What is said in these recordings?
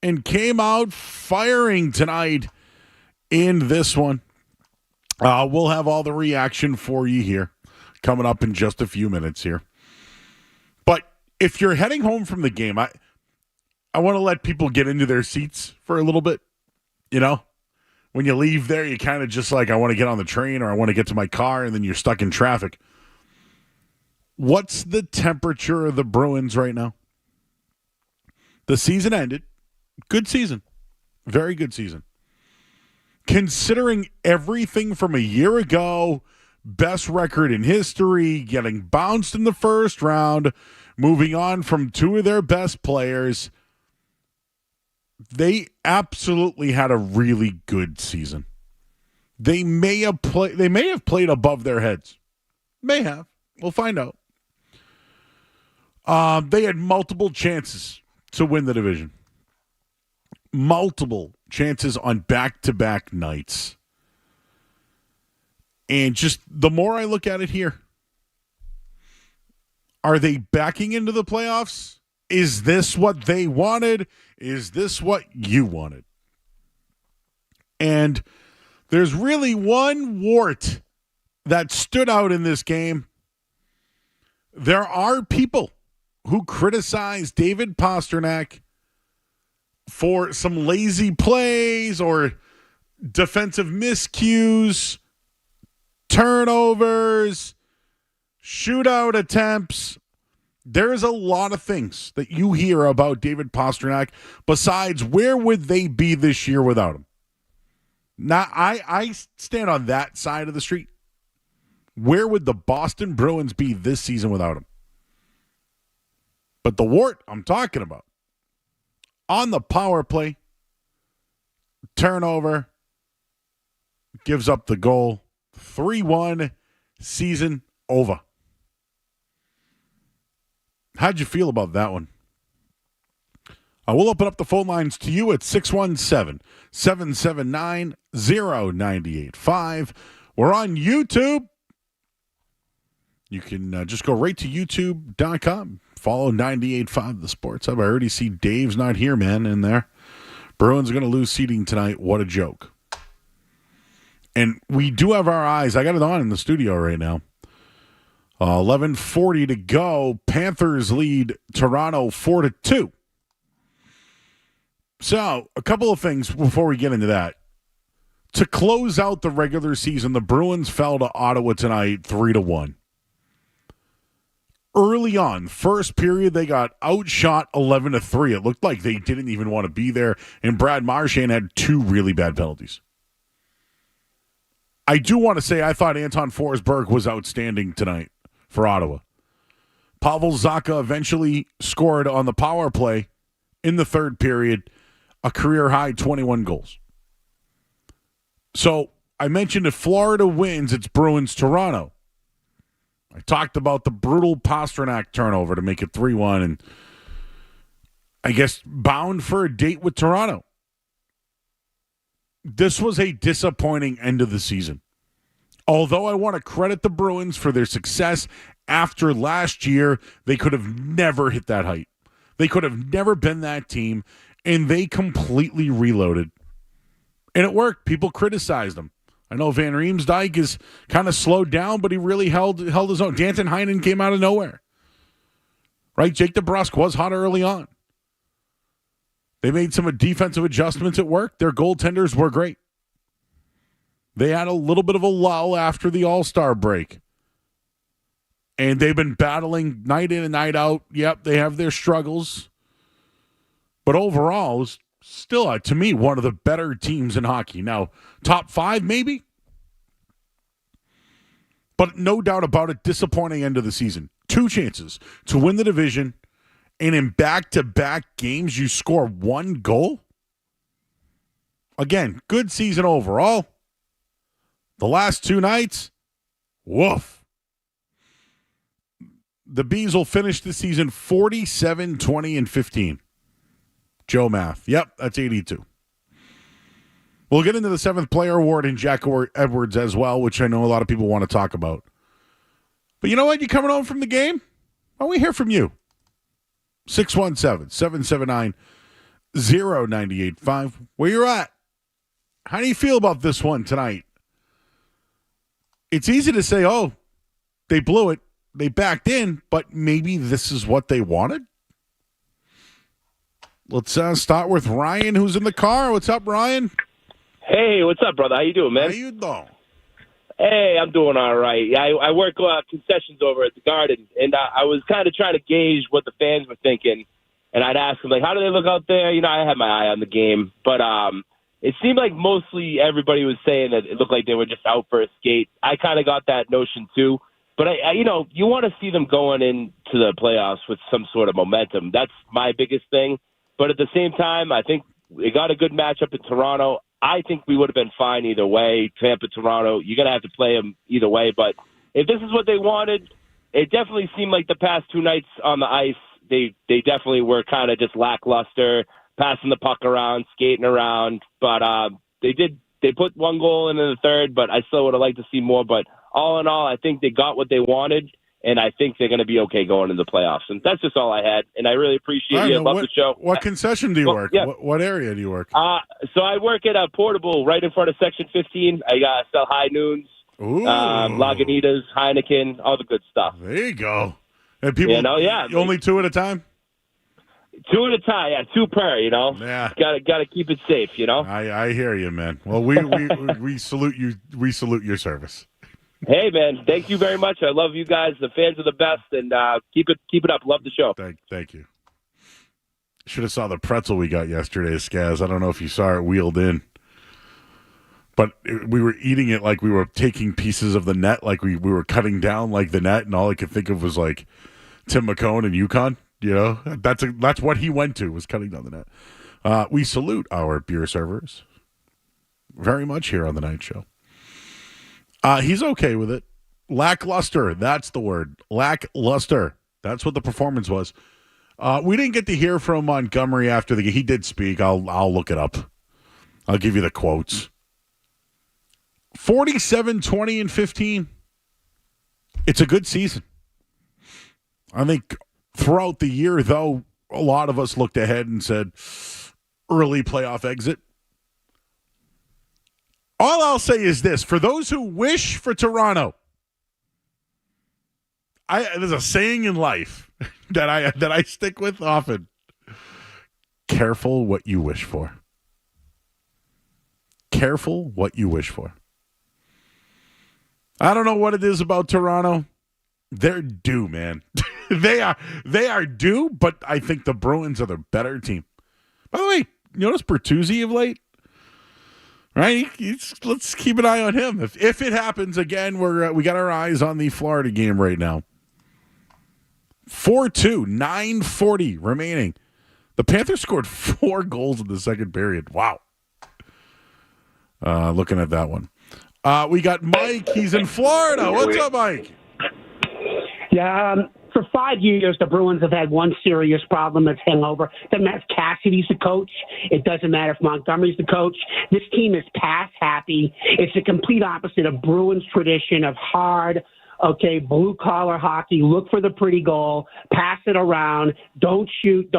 and came out firing tonight in this one. We'll have all the reaction for you here coming up in just a few minutes here. But if you're heading home from the game, I want to let people get into their seats for a little bit. You know, when you leave there, you kind of just like, I want to get on the train or I want to get to my car, and then you're stuck in traffic. What's the temperature of the Bruins right now? The season ended. Good season. Very good season. Considering everything from a year ago, best record in history, getting bounced in the first round, moving on from two of their best players, they absolutely had a really good season. They may have played above their heads. May have. We'll find out. They had multiple chances to win the division. Multiple chances on back-to-back nights. And just the more I look at it here, are they backing into the playoffs? Is this what they wanted? Is this what you wanted? And there's really one wart that stood out in this game. There are people who criticize David Pastrnak for some lazy plays or defensive miscues, turnovers, shootout attempts. There's a lot of things that you hear about David Pastrnak besides where would they be this year without him. Now, I stand on that side of the street. Where would the Boston Bruins be this season without him? But the wart I'm talking about, on the power play, turnover, gives up the goal, 3-1, season over. How'd you feel about that one? I will open up the phone lines to you at 617-779-0985. We're on YouTube. You can just go right to youtube.com. Follow 98.5 The Sports Hub. I already see Dave's not here, man, in there. Bruins are going to lose seating tonight. What a joke. And we do have our eyes. I got it on in the studio right now. 11:40 to go. Panthers lead Toronto 4-2. So, a couple of things before we get into that. To close out the regular season, the Bruins fell to Ottawa tonight 3-1. Early on, first period, they got outshot 11-3. It looked like they didn't even want to be there, and Brad Marchand had two really bad penalties. I do want to say I thought Anton Forsberg was outstanding tonight for Ottawa. Pavel Zacha eventually scored on the power play in the third period, a career-high 21 goals. So I mentioned if Florida wins, it's Bruins-Toronto. I talked about the brutal Pastrnak turnover to make it 3-1, and I guess bound for a date with Toronto. This was a disappointing end of the season. Although I want to credit the Bruins for their success after last year, they could have never hit that height. They could have never been that team, and they completely reloaded. And it worked. People criticized them. I know Van Riemsdyk is kind of slowed down, but he really held his own. Danton Heinen came out of nowhere. Right? Jake DeBrusk was hot early on. They made some defensive adjustments at work. Their goaltenders were great. They had a little bit of a lull after the All-Star break. And they've been battling night in and night out. Yep, they have their struggles. But overall, it's still, to me, one of the better teams in hockey. Now, top five, maybe? But no doubt about it, disappointing end of the season. Two chances to win the division, and in back-to-back games, you score one goal? Again, good season overall. The last two nights, woof. The Bees will finish the season 47, 20, and 15. Joe Math. Yep, that's 82. We'll get into the seventh player award in Jack Edwards as well, which I know a lot of people want to talk about. But you know what? You coming home from the game? Why don't we hear from you? 617-779-0985. Where you're at? How do you feel about this one tonight? It's easy to say, oh, they blew it. They backed in, but maybe this is what they wanted. Let's start with Ryan, who's in the car. What's up, Ryan? Hey, what's up, brother? How you doing, man? How you doing? Hey, I'm doing all right. I work concessions over at the Garden, and I was kind of trying to gauge what the fans were thinking, and I'd ask them, like, how do they look out there? You know, I had my eye on the game, but it seemed like mostly everybody was saying that it looked like they were just out for a skate. I kind of got that notion, too. But, you want to see them going into the playoffs with some sort of momentum. That's my biggest thing. But at the same time, I think we got a good matchup in Toronto. I think we would have been fine either way. Tampa, Toronto, you're going to have to play them either way. But if this is what they wanted, it definitely seemed like the past two nights on the ice, they definitely were kind of just lackluster, passing the puck around, skating around. But they put one goal in the third, but I still would have liked to see more. But all in all, I think they got what they wanted. And I think they're going to be okay going into the playoffs. And that's just all I had. And I really appreciate you. I love the show. What concession do you work? Yeah. What area do you work? So I work at a Portable right in front of Section 15. I sell High Noons, Lagunitas, Heineken, all the good stuff. There you go. And people, only two at a time? Two at a time, yeah, two per, Yeah. Got to keep it safe, I hear you, man. Well, we salute you. We salute your service. Hey, man, thank you very much. I love you guys. The fans are the best, and keep it up. Love the show. Thank you. Should have saw the pretzel we got yesterday, Skaz. I don't know if you saw it wheeled in. But we were eating it like we were taking pieces of the net, like we were cutting down like the net, and all I could think of was like Tim McCone and UConn. That's what he went to, was cutting down the net. We salute our beer servers very much here on the night show. He's okay with it. Lackluster. That's the word. Lackluster. That's what the performance was. We didn't get to hear from Montgomery after the game. He did speak. I'll look it up. I'll give you the quotes. 47, 20, and 15. It's a good season. I think throughout the year, though, a lot of us looked ahead and said, early playoff exit. All I'll say is this. For those who wish for Toronto, there's a saying in life that I stick with often. Careful what you wish for. Careful what you wish for. I don't know what it is about Toronto. They're due, man. They are due, but I think the Bruins are the better team. By the way, you notice Bertuzzi of late? Right? Let's keep an eye on him. If it happens again, we got our eyes on the Florida game right now. 4-2, 9:40 remaining. The Panthers scored 4 goals in the second period. Wow. Looking at that one. We got Mike. He's in Florida. What's up, Mike? Yeah, for 5 years, the Bruins have had one serious problem that's hangover. Doesn't matter if Cassidy's the coach. It doesn't matter if Montgomery's the coach. This team is pass happy. It's the complete opposite of Bruins tradition of hard, blue-collar hockey. Look for the pretty goal. Pass it around. Don't shoot.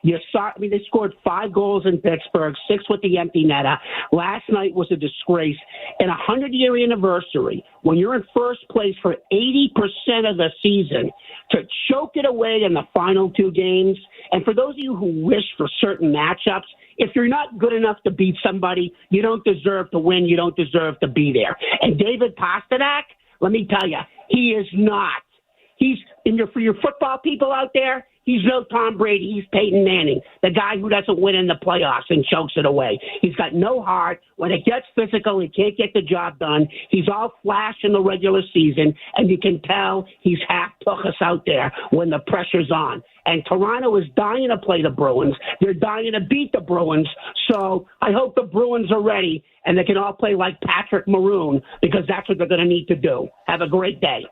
They scored 5 goals in Pittsburgh, 6 with the empty netter. Last night was a disgrace. And a 100-year anniversary, when you're in first place for 80% of the season, to choke it away in the final 2 games. And for those of you who wish for certain matchups, if you're not good enough to beat somebody, you don't deserve to win. You don't deserve to be there. And David Pastrnak, let me tell you, he is not. For your football people out there, he's no Tom Brady. He's Peyton Manning, the guy who doesn't win in the playoffs and chokes it away. He's got no heart. When it gets physical, he can't get the job done. He's all flash in the regular season, and you can tell he's half us out there when the pressure's on. And Toronto is dying to play the Bruins. They're dying to beat the Bruins. So I hope the Bruins are ready and they can all play like Patrick Maroon, because that's what they're going to need to do. Have a great day.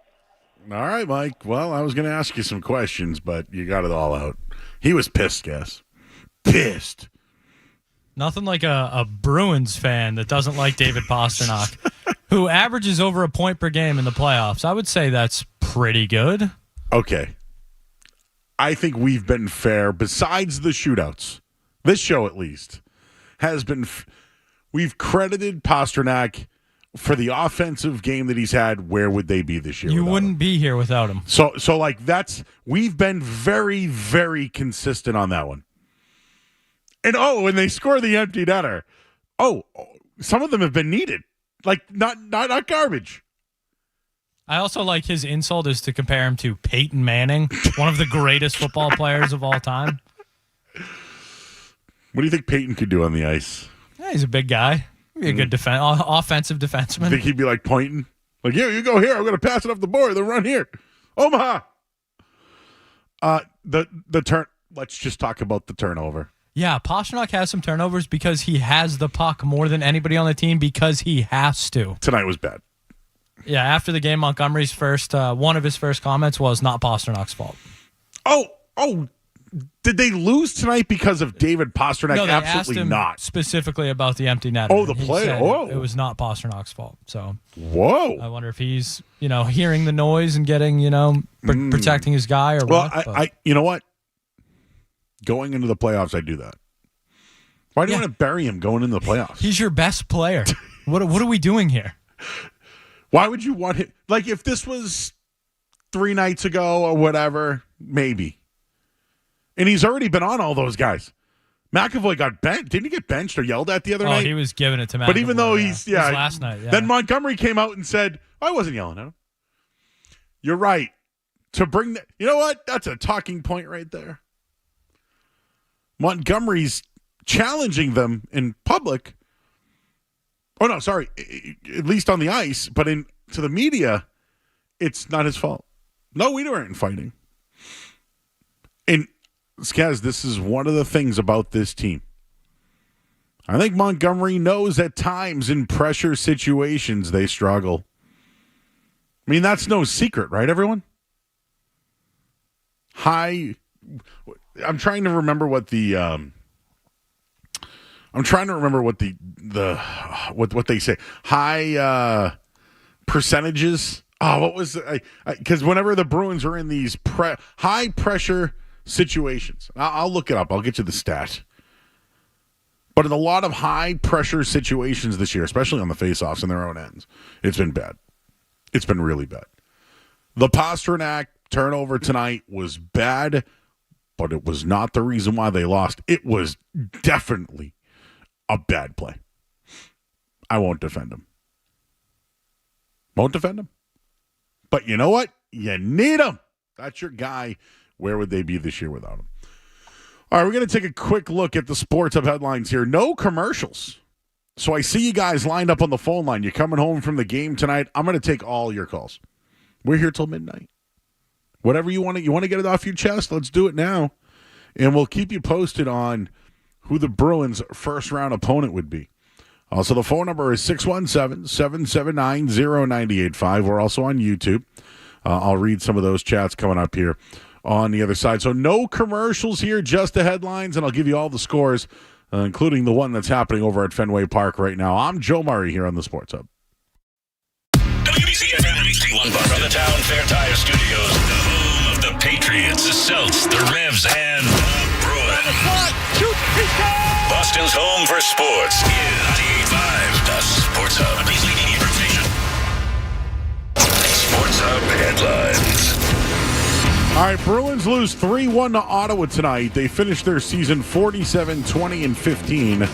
All right, Mike. Well, I was going to ask you some questions, but you got it all out. He was pissed, guys. Pissed. Nothing like a Bruins fan that doesn't like David Pastrnak, who averages over a point per game in the playoffs. I would say that's pretty good. Okay. I think we've been fair, besides the shootouts. This show, at least, has been we've credited Pastrnak for the offensive game that he's had. Where would they be this year? You wouldn't be here without him. So like we've been very, very consistent on that one. And when they score the empty netter, some of them have been needed. Like not garbage. I also like his insult is to compare him to Peyton Manning, one of the greatest football players of all time. What do you think Peyton could do on the ice? Yeah, he's a big guy. He'd be a good offensive defenseman. You think he'd be like pointing? Like, yeah, you go here. I'm going to pass it off the board. Then run here. Omaha. The turn. Let's just talk about the turnover. Yeah, Pastrnak has some turnovers because he has the puck more than anybody on the team because he has to. Tonight was bad. Yeah, after the game, Montgomery's one of his first comments was not Pasternak's fault. Oh, did they lose tonight because of David Pastrnak? No, they Absolutely asked him not. Specifically about the empty net. Oh, the play. It was not Pasternak's fault. So, whoa. I wonder if he's hearing the noise and getting protecting his guy or what. I you know what? Going into the playoffs, I do that. Why do you want to bury him going into the playoffs? He's your best player. What are we doing here? Why would you want him? Like, if this was 3 nights ago or whatever, maybe. And he's already been on all those guys. McAvoy got benched. Didn't he get benched or yelled at the other night? Oh, he was giving it to McAvoy. But even though it was last night, yeah. Then Montgomery came out and said, I wasn't yelling at him. You're right. To bring that, you know what? That's a talking point right there. Montgomery's challenging them in public. Oh, no, sorry. At least on the ice. But to the media, it's not his fault. No, we weren't fighting. And, Skaz, this is one of the things about this team. I think Montgomery knows at times in pressure situations they struggle. I mean, that's no secret, right, everyone? I'm trying to remember what the what they say. High percentages. Oh, what was it? Because whenever the Bruins are in these high pressure situations, I'll look it up. I'll get you the stat. But in a lot of high pressure situations this year, especially on the faceoffs in their own ends, it's been bad. It's been really bad. The Pastrnak turnover tonight was bad, but it was not the reason why they lost. It was definitely a bad play. I won't defend him. Won't defend him. But you know what? You need him. That's your guy. Where would they be this year without him? All right, we're going to take a quick look at the Sports Hub headlines here. No commercials. So I see you guys lined up on the phone line. You're coming home from the game tonight. I'm going to take all your calls. We're here till midnight. Whatever you want to get it off your chest, let's do it now. And we'll keep you posted on who the Bruins' first-round opponent would be. Also, the phone number is 617-779-0985. We're also on YouTube. I'll read some of those chats coming up here on the other side. So no commercials here, just the headlines, and I'll give you all the scores, including the one that's happening over at Fenway Park right now. I'm Joe Murray here on the Sports Hub. WBC-FM HD1 from the Town Fair Tire Studios, the home of the Patriots, the Celts, the Revs, and the Bruins. Boston's home for sports is 98.5, the Sports Hub. Please leave any information. Sports Hub headlines. All right, Bruins lose 3-1 to Ottawa tonight. They finished their season 47-20-15.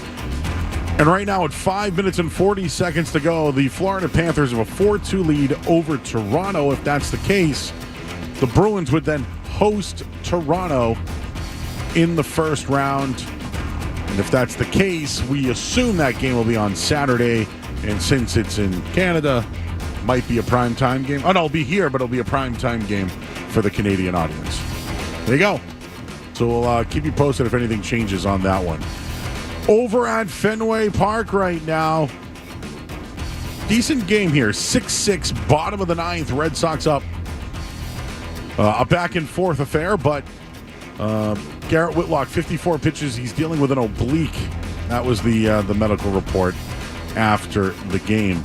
And right now, at 5 minutes and 40 seconds to go, the Florida Panthers have a 4-2 lead over Toronto. If that's the case, the Bruins would then host Toronto in the first round. And if that's the case, we assume that game will be on Saturday. And since it's in Canada, might be a primetime game. Oh, no, it'll be here, but it'll be a primetime game for the Canadian audience. There you go. So we'll keep you posted if anything changes on that one. Over at Fenway Park right now, decent game here. 6-6, bottom of the ninth. Red Sox up. A back-and-forth affair, but Garrett Whitlock, 54 pitches. He's dealing with an oblique. That was the medical report after the game.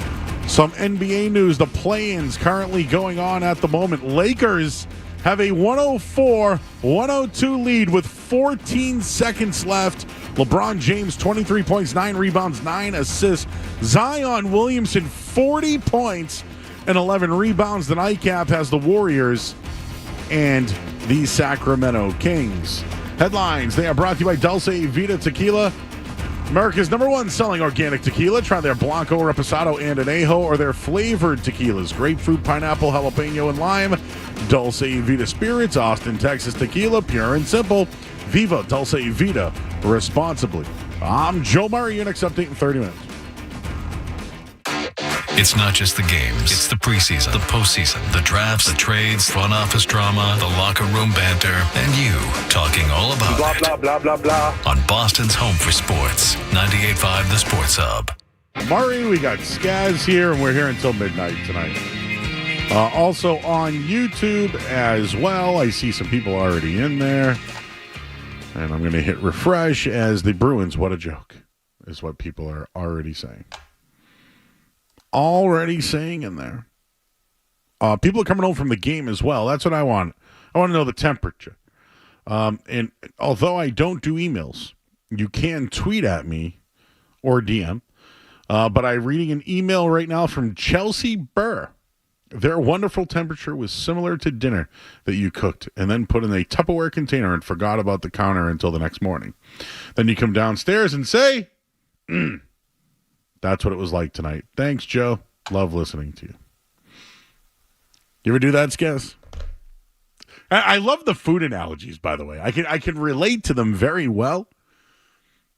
Some NBA news. The play-ins currently going on at the moment. Lakers have a 104-102 lead with 14 seconds left. LeBron James, 23 points, 9 rebounds, 9 assists. Zion Williamson, 40 points and 11 rebounds. The nightcap has the Warriors and the Sacramento Kings. Headlines, they are brought to you by Dulce Vita Tequila, America's #1 selling organic tequila. Try their Blanco, Reposado, and Anejo, or their flavored tequilas. Grapefruit, pineapple, jalapeno, and lime. Dulce Vita Spirits, Austin, Texas tequila, pure and simple. Viva Dulce Vita, responsibly. I'm Joe Murray. Your next update in 30 minutes. It's not just the games. It's the preseason, the postseason, the drafts, the trades, front office drama, the locker room banter, and you talking all about blah, it. blah, blah, blah, blah. On Boston's home for sports, 98.5 The Sports Hub. Murray, we got Skaz here, and we're here until midnight tonight. Also on YouTube as well. I see some people already in there. And I'm going to hit refresh as the Bruins, what a joke, is what people are already saying. Already saying in there. People are coming home from the game as well. That's what I want. I want to know the temperature. And although I don't do emails, you can tweet at me or DM. But I'm reading an email right now from Chelsea Burr. Their wonderful temperature was similar to dinner that you cooked and then put in a Tupperware container and forgot about the counter until the next morning. Then you come downstairs and say, that's what it was like tonight. Thanks, Joe. Love listening to you. You ever do that, Skez? I love the food analogies, by the way. I can relate to them very well.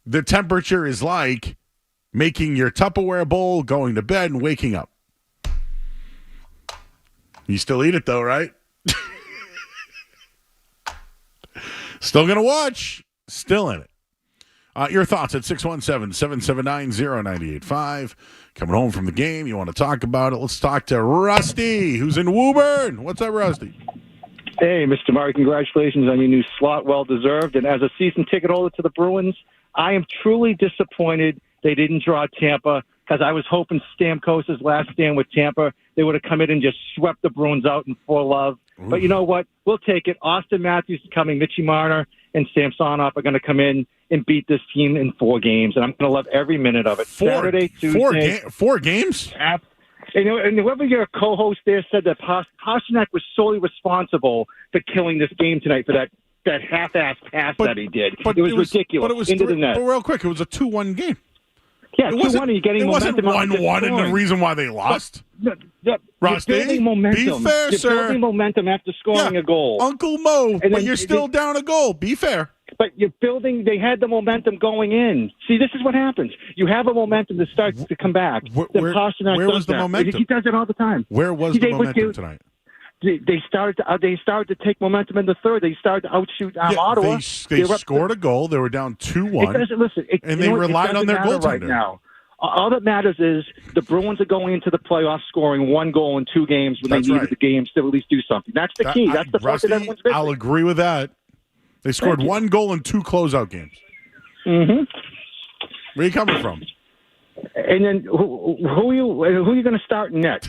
The temperature is like making your Tupperware bowl, going to bed, and waking up. You still eat it, though, right? Still going to watch. Still in it. Your thoughts at 617-779-0985. Coming home from the game. You want to talk about it? Let's talk to Rusty, who's in Woburn. What's up, Rusty? Hey, Mr. Murray, congratulations on your new slot. Well-deserved. And as a season ticket holder to the Bruins, I am truly disappointed they didn't draw Tampa, because I was hoping Stamkos' last stand with Tampa, they would have come in and just swept the Bruins out in full love. Ooh. But you know what? We'll take it. Austin Matthews is coming. Mitchie Marner and Samsonov are going to come in and beat this team in 4 games, and I'm going to love every minute of it. Saturday, Tuesday. 4 games? And whoever your co-host there said that Pasternak was solely responsible for killing this game tonight for that half-ass pass that he did. It was ridiculous. But it was into the net. But real quick, it was a 2-1 game. Yeah, 2-1, and you're getting momentum. It wasn't 1-1 and the reason why they lost. Rusty, you're building momentum. Be fair, you're sir. You're building momentum after scoring a goal. Uncle Mo, but you're still down a goal. Be fair. But you're building. They had the momentum going in. See, this is what happens. You have a momentum that starts to come back. Where was the momentum? He does it all the time. Where was the momentum tonight? They started to take momentum in the third. They started to outshoot Ottawa. They scored a goal. They were down 2-1. And they relied on their goaltender. Right now. All that matters is the Bruins are going into the playoffs scoring 1 goal in 2 games when they needed the games to at least do something. That's the key. That's the part that everyone's missing. I'll agree with that. They scored 1 goal in 2 closeout games. Mm-hmm. Where are you coming from? And then who are you going to start in net?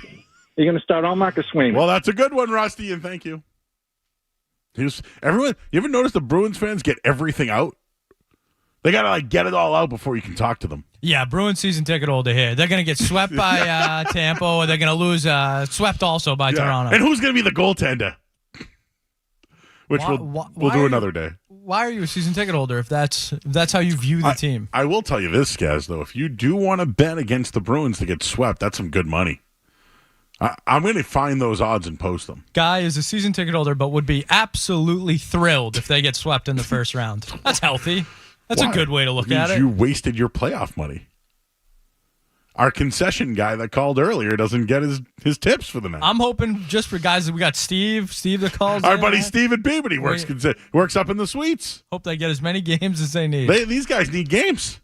You're going to start Allmark or Swayman? Well, that's a good one, Rusty, and thank you. Everyone, you ever notice the Bruins fans get everything out? They got to get it all out before you can talk to them. Yeah, Bruins season ticket holder here. They're going to get swept by Tampa, or they're going to lose swept also by Toronto. And who's going to be the goaltender? Which we'll do another day. Why are you a season ticket holder if that's how you view the team? I will tell you this, Skaz, though. If you do want to bet against the Bruins to get swept, that's some good money. I'm going to find those odds and post them. Guy is a season ticket holder, but would be absolutely thrilled if they get swept in the first round. That's healthy. That's a good way to look at it. You wasted your playoff money. Our concession guy that called earlier doesn't get his tips for the night. I'm hoping just for guys that we got Steve that calls. Our buddy Steve in Peabody works up in the suites. Hope they get as many games as they need. These guys need games.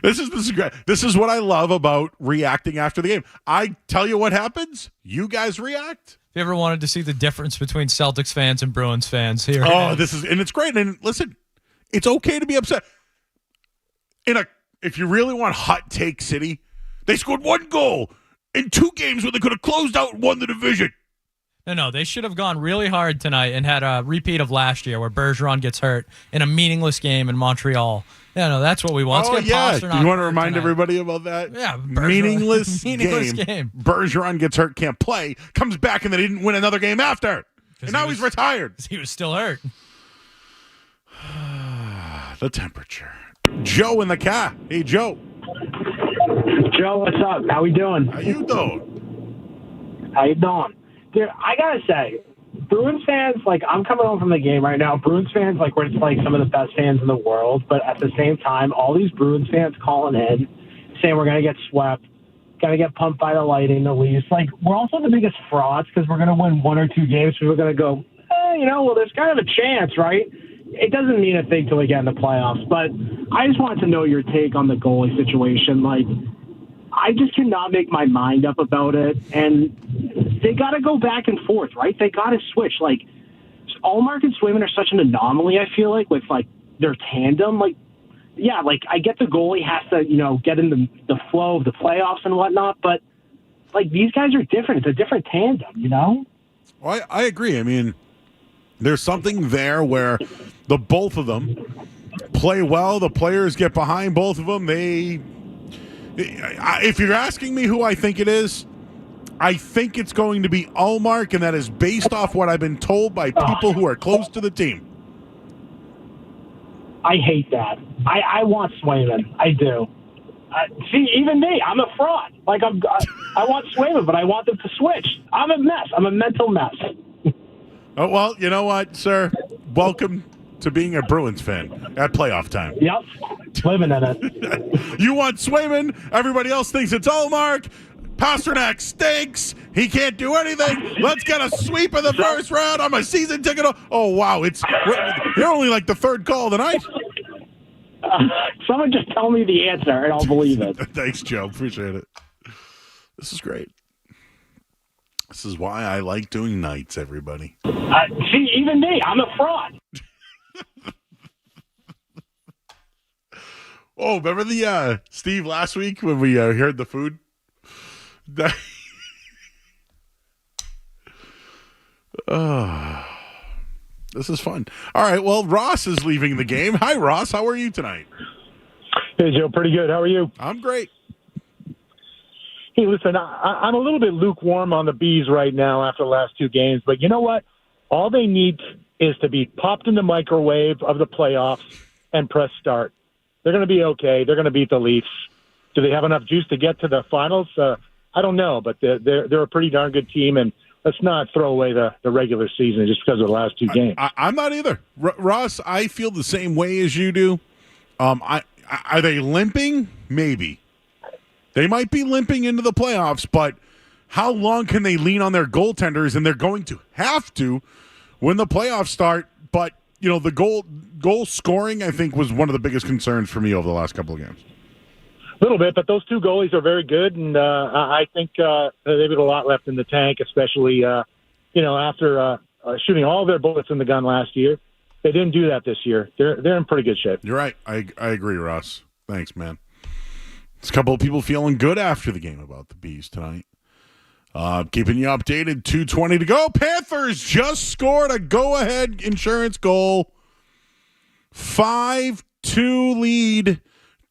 This is what I love about reacting after the game. I tell you what happens. You guys react. If you ever wanted to see the difference between Celtics fans and Bruins fans, here. And it's great. And listen, it's okay to be upset. If you really want hot take city, they scored 1 goal in 2 games when they could have closed out and won the division. No, they should have gone really hard tonight and had a repeat of last year where Bergeron gets hurt in a meaningless game in Montreal. Yeah, no, that's what we want. Oh, Let's get yeah. Pasternak You want to remind tonight. everybody about that? Yeah, meaningless meaningless game. game. Bergeron gets hurt, can't play, comes back, and then he didn't win another game after. And now he's retired. He was still hurt. The temperature. Joe in the car. Hey, Joe. Joe, what's up? How we doing? How you doing? How you doing? Dude, I gotta say, Bruins fans, like, I'm coming home from the game right now. Bruins fans, like, we're just, like, some of the best fans in the world. But at the same time, all these Bruins fans calling in, saying we're going to get swept, going to get pumped by the Lightning, the Leafs. Like, we're also the biggest frauds because we're going to win 1 or 2 games. So we're going to go, well, there's kind of a chance, right? It doesn't mean a thing till we get in the playoffs. But I just wanted to know your take on the goalie situation. Like, I just cannot make my mind up about it. And they got to go back and forth, right? They got to switch. Like, Allmark and Swayman are such an anomaly, I feel like, with, like, their tandem. Like, yeah, like, I get the goalie has to, get in the flow of the playoffs and whatnot. But, like, these guys are different. It's a different tandem, Well, I agree. I mean, there's something there where the both of them play well. The players get behind both of them. If you're asking me who I think it is, I think it's going to be Allmark, and that is based off what I've been told by people who are close to the team. I hate that. I want Swayman. I do. See, even me, I'm a fraud. Like, I want Swayman, but I want them to switch. I'm a mess. I'm a mental mess. Oh, well, you know what, sir? Welcome to being a Bruins fan at playoff time. Yep. Living in it. You want Swayman. Everybody else thinks it's Allmark. Pasternak stinks. He can't do anything. Let's get a sweep in the first round. I'm a season ticket. Oh, wow. You're only like the third call tonight. Someone just tell me the answer, and I'll believe it. Thanks, Joe. Appreciate it. This is great. This is why I like doing nights, everybody. See, even me, I'm a fraud. Oh, remember the Steve last week when we heard the food? This is fun. All right, well, Ross is leaving the game. Hi, Ross. How are you tonight? Hey, Joe. Pretty good. How are you? I'm great. Hey, listen, I'm a little bit lukewarm on the Bees right now after the last 2 games, but you know what? All they need is to be popped in the microwave of the playoffs and press start. They're going to be okay. They're going to beat the Leafs. Do they have enough juice to get to the finals? I don't know, but they're a pretty darn good team, and let's not throw away the regular season just because of the last 2 games. I'm not either. Ross, I feel the same way as you do. Are they limping? Maybe. They might be limping into the playoffs, but how long can they lean on their goaltenders? And they're going to have to when the playoffs start. But, the goal scoring, I think, was one of the biggest concerns for me over the last couple of games. A little bit, but those 2 goalies are very good, and I think they've got a lot left in the tank, especially, after shooting all their bullets in the gun last year. They didn't do that this year. They're in pretty good shape. You're right. I agree, Ross. Thanks, man. There's a couple of people feeling good after the game about the Bees tonight. Keeping you updated. 2:20 to go. Panthers just scored a go-ahead insurance goal. 5-2 lead.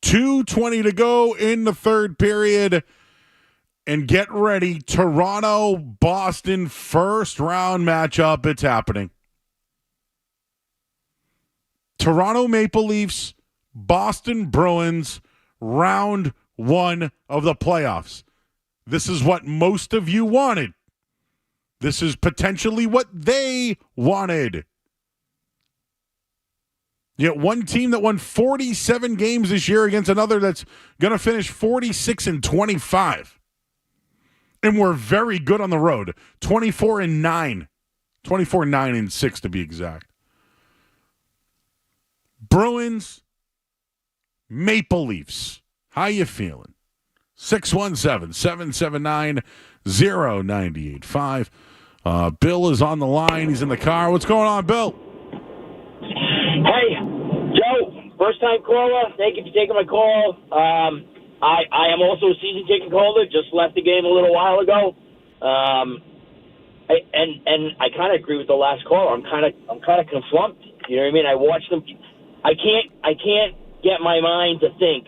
2:20 to go in the third period. And get ready. Toronto, Boston, first round matchup. It's happening. Toronto Maple Leafs, Boston Bruins, round 1 of the playoffs. This is what most of you wanted. This is potentially what they wanted. Yet one team that won 47 games this year against another that's going to finish 46-25. And we're very good on the road. 24-9. 24-9-6 to be exact. Bruins, Maple Leafs. How you feeling? 617-779-0985. Bill is on the line. He's in the car. What's going on, Bill? Hey, Joe, first-time caller. Thank you for taking my call. I am also a season ticket holder. Just left the game a little while ago. And I kind of agree with the last caller. I'm kind of conflumped. You know what I mean? I watch them. I can't get my mind to think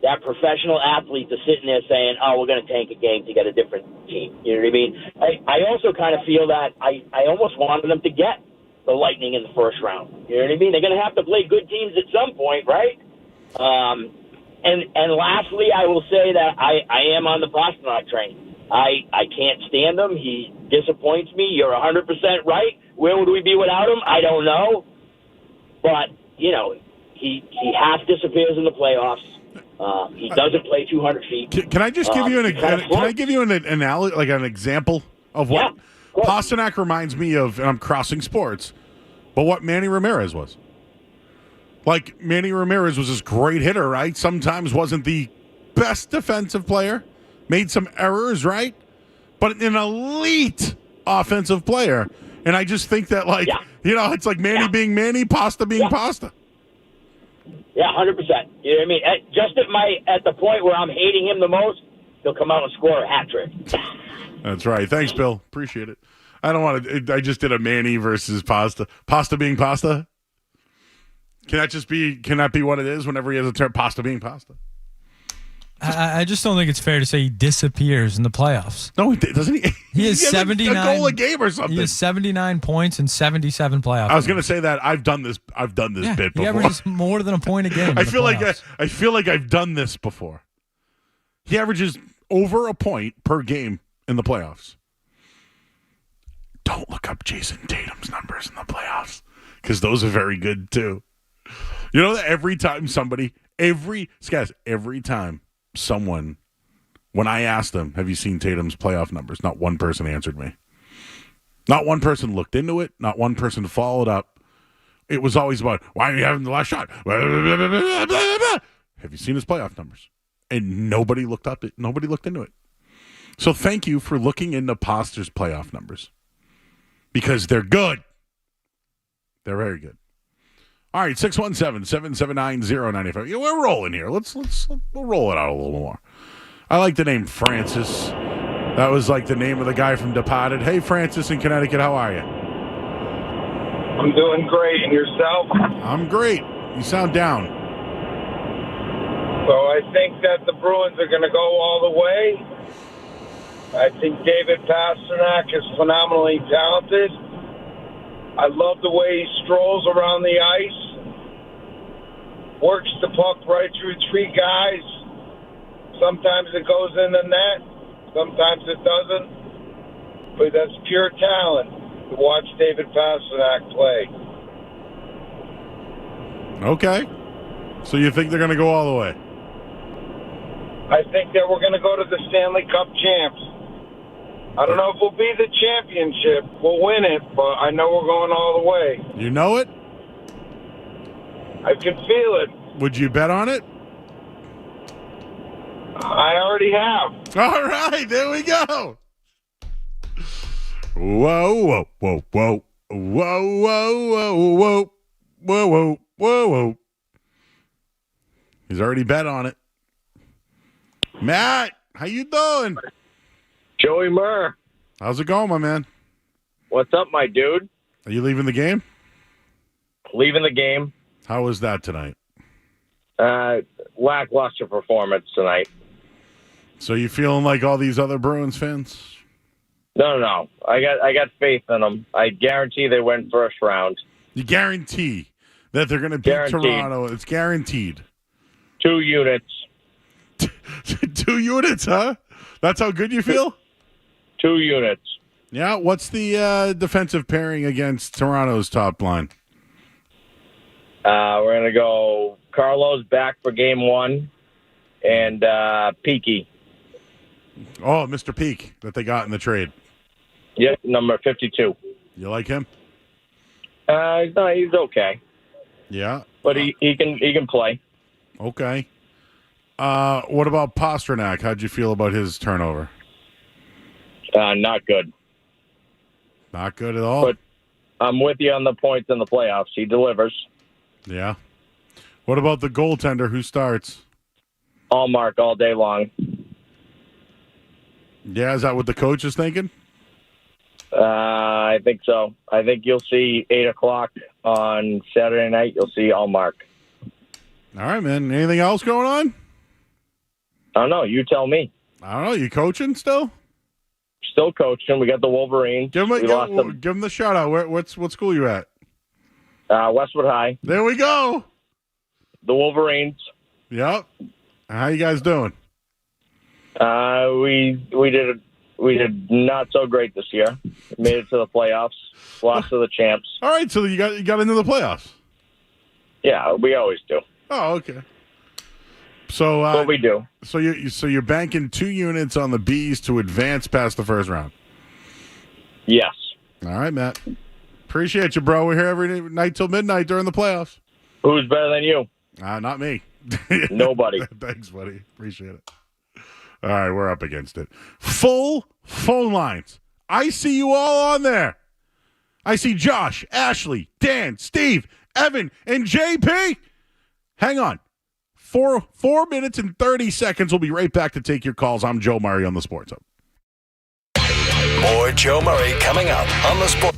that professional athletes are sitting there saying, "Oh, we're going to tank a game to get a different team." You know what I mean? I also kind of feel that I almost wanted them to get the Lightning in the first round. You know what I mean? They're going to have to play good teams at some point, right? And lastly, I will say that I am on the Pasternak train. I can't stand him. He disappoints me. You're 100% right. Where would we be without him? I don't know. But, you know, he half disappears in the playoffs. He doesn't play 200 feet. Can I just give you an example of what Pasternak reminds me of, and I'm crossing sports, but what Manny Ramirez was. Like, Manny Ramirez was this great hitter, right? Sometimes wasn't the best defensive player. Made some errors, right? But an elite offensive player. And I just think that, it's like Manny being Manny, Pasta being Pasta. Yeah, 100%. You know what I mean? Just at the point where I'm hating him the most, he'll come out and score a hat trick. That's right. Thanks, Bill. Appreciate it. I don't want to. I just did a Manny versus Pasta. Pasta being Pasta. Can that be what it is whenever he has a term? Pasta being Pasta. I just don't think it's fair to say he disappears in the playoffs. No, doesn't he? He has 79 a goal a game or something. He has 79 points and 77 playoffs. I was going to say that I've done this bit before. He averages more than a point a game. I feel like I've done this before. He averages over a point per game in the playoffs. Don't look up Jason Tatum's numbers in the playoffs because those are very good too. You know that every time someone, when I asked them, have you seen Tatum's playoff numbers? Not one person answered me. Not one person looked into it. Not one person followed up. It was always about, why are you having the last shot? Have you seen his playoff numbers? And nobody looked into it. So thank you for looking into Paster's playoff numbers. Because they're good. They're very good. All right, 617-779-0985. We're rolling here. We'll roll it out a little more. I like the name Francis. That was like the name of the guy from Departed. Hey, Francis in Connecticut, how are you? I'm doing great. And yourself? I'm great. You sound down. So I think that the Bruins are going to go all the way. I think David Pasternak is phenomenally talented. I love the way he strolls around the ice, works the puck right through three guys. Sometimes it goes in the net, sometimes it doesn't. But that's pure talent to watch David Pasternak play. Okay. So you think they're going to go all the way? I think that we're going to go to the Stanley Cup champs. I don't know if we'll be the championship. We'll win it, but I know we're going all the way. You know it? I can feel it. Would you bet on it? I already have. All right, there we go. Whoa, whoa, whoa, whoa. Whoa, whoa, whoa, whoa. Whoa, whoa, whoa, whoa. He's already bet on it. Matt, how you doing? Joey Murr. How's it going, my man? What's up, my dude? Are you leaving the game? Leaving the game. How was that tonight? Lackluster performance tonight. So you feeling like all these other Bruins fans? No. I got faith in them. I guarantee they win first round. You guarantee that they're going to beat Toronto? It's guaranteed. 2 units. 2 units, huh? That's how good you feel? 2 units. Yeah. What's the defensive pairing against Toronto's top line? We're going to go Carlos back for game 1 and Peaky. Oh, Mr. Peak that they got in the trade. Yep, number 52. You like him? No, he's okay. Yeah. But he can play. Okay. What about Pasternak? How'd you feel about his turnover? Not good. Not good at all? But I'm with you on the points in the playoffs. He delivers. Yeah. What about the goaltender who starts? Allmark all day long. Yeah, is that what the coach is thinking? I think so. I think you'll see 8 o'clock on Saturday night. You'll see Allmark. All right, man. Anything else going on? I don't know. You tell me. I don't know. You coaching still? Still coaching. We got the Wolverines. Give them the shout out. What school you at? Westwood High. There we go. The Wolverines. Yep. How you guys doing? We did not so great this year. Made it to the playoffs. Lost to the champs. All right, so you got into the playoffs. Yeah, we always do. Oh, okay. So what we do. So you're banking 2 units on the Bees to advance past the first round. Yes. All right, Matt. Appreciate you, bro. We're here every night till midnight during the playoffs. Who's better than you? Not me. Nobody. Thanks, buddy. Appreciate it. All right, we're up against it. Full phone lines. I see you all on there. I see Josh, Ashley, Dan, Steve, Evan, and JP. Hang on. 4 minutes and 30 seconds. We'll be right back to take your calls. I'm Joe Murray on the Sports Hub. More Joe Murray coming up on the Sports.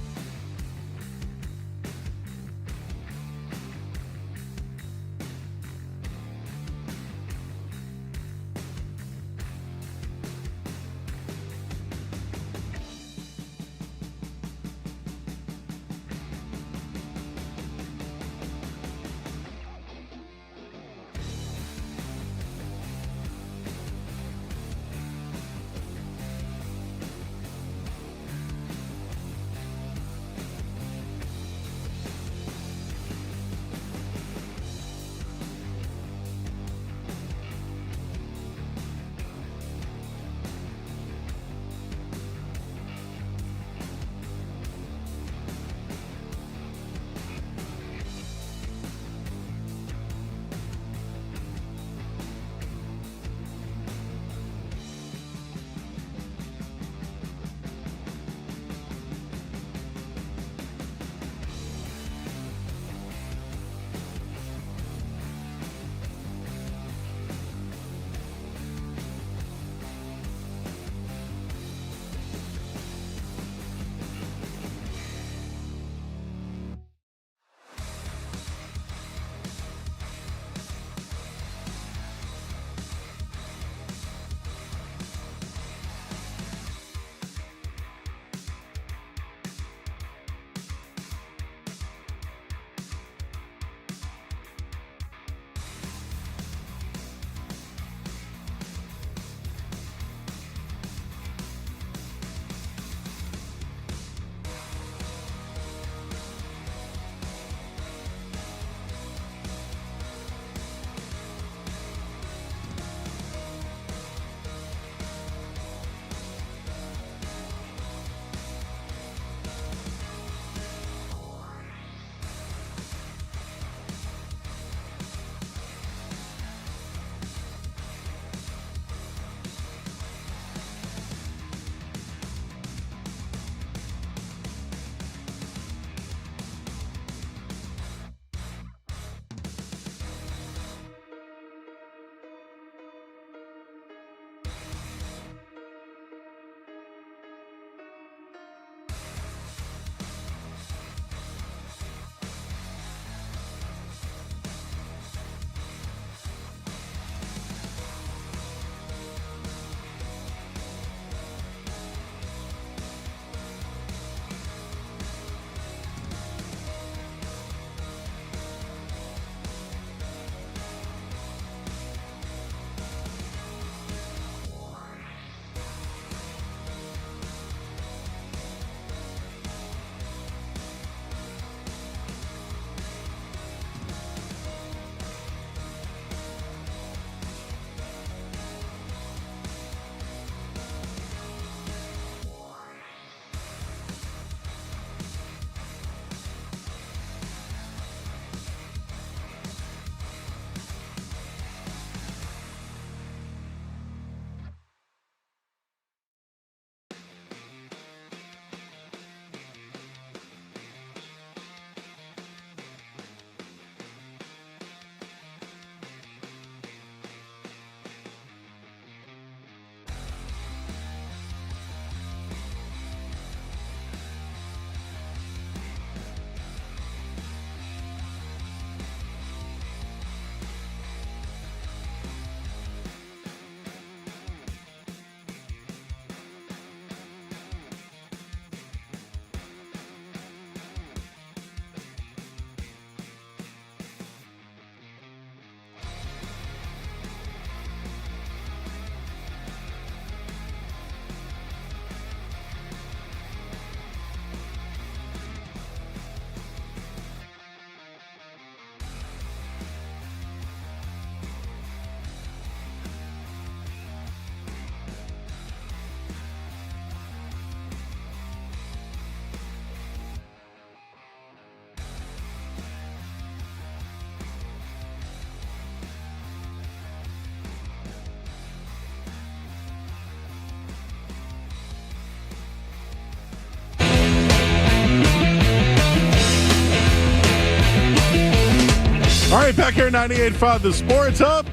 right, back here at 98.5 The Sports Hub.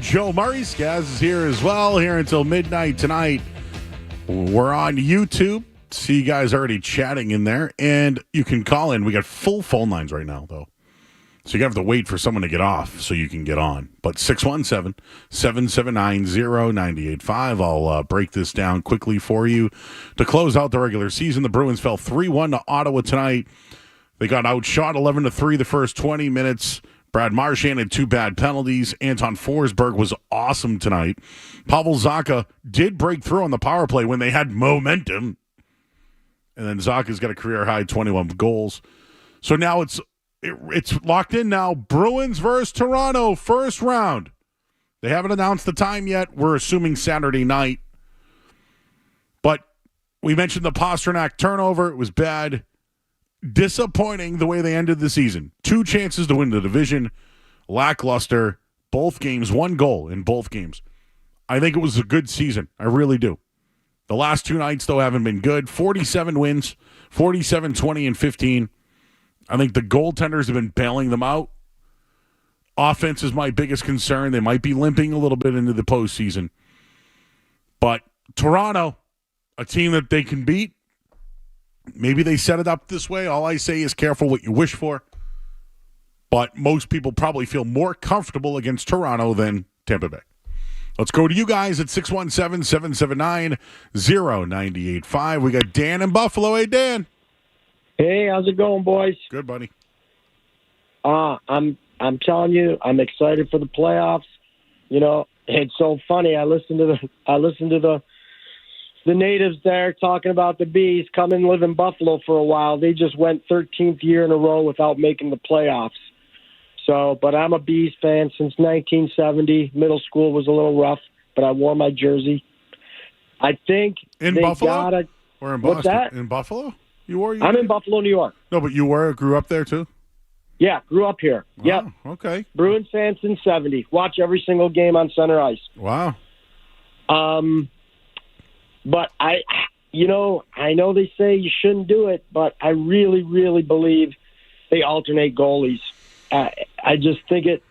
Joe Murray. Skaz is here as well, here until midnight tonight. We're on YouTube. See you guys already chatting in there. And you can call in. We got full phone lines right now, though. So you have to wait for someone to get off so you can get on. But 617-779-0985. I'll break this down quickly for you. To close out the regular season, the Bruins fell 3-1 to Ottawa tonight. They got outshot 11-3 the first 20 minutes. Brad Marchand had 2 bad penalties. Anton Forsberg was awesome tonight. Pavel Zacha did break through on the power play when they had momentum. And then Zacha's got a career-high 21 goals. So now it's locked in now. Bruins versus Toronto, first round. They haven't announced the time yet. We're assuming Saturday night. But we mentioned the Pastrnak turnover. It was bad. Disappointing the way they ended the season. 2 chances to win the division. Lackluster. Both games, 1 goal in both games. I think it was a good season. I really do. The last 2 nights, though, haven't been good. 47 wins, 47, 20, and 15. I think the goaltenders have been bailing them out. Offense is my biggest concern. They might be limping a little bit into the postseason. But Toronto, a team that they can beat, maybe they set it up this way. All I say is careful what you wish for. But most people probably feel more comfortable against Toronto than Tampa Bay. Let's go to you guys at 617-779-0985. We got Dan in Buffalo. Hey, Dan. Hey, how's it going, boys? Good, buddy. I'm telling you, I'm excited for the playoffs. You know, it's so funny. I listened to the natives there talking about the Bees come and live in Buffalo for a while. They just went 13th year in a row without making the playoffs. So, but I'm a Bees fan since 1970. Middle school was a little rough, but I wore my jersey. I think in Buffalo or in Boston? What's that? In Buffalo? I'm in Buffalo, New York. No, but you grew up there too? Yeah, grew up here. Wow, yep. Okay. Bruins fan since 70. Watch every single game on center ice. Wow. But I know they say you shouldn't do it, but I really, really believe they alternate goalies. I just think it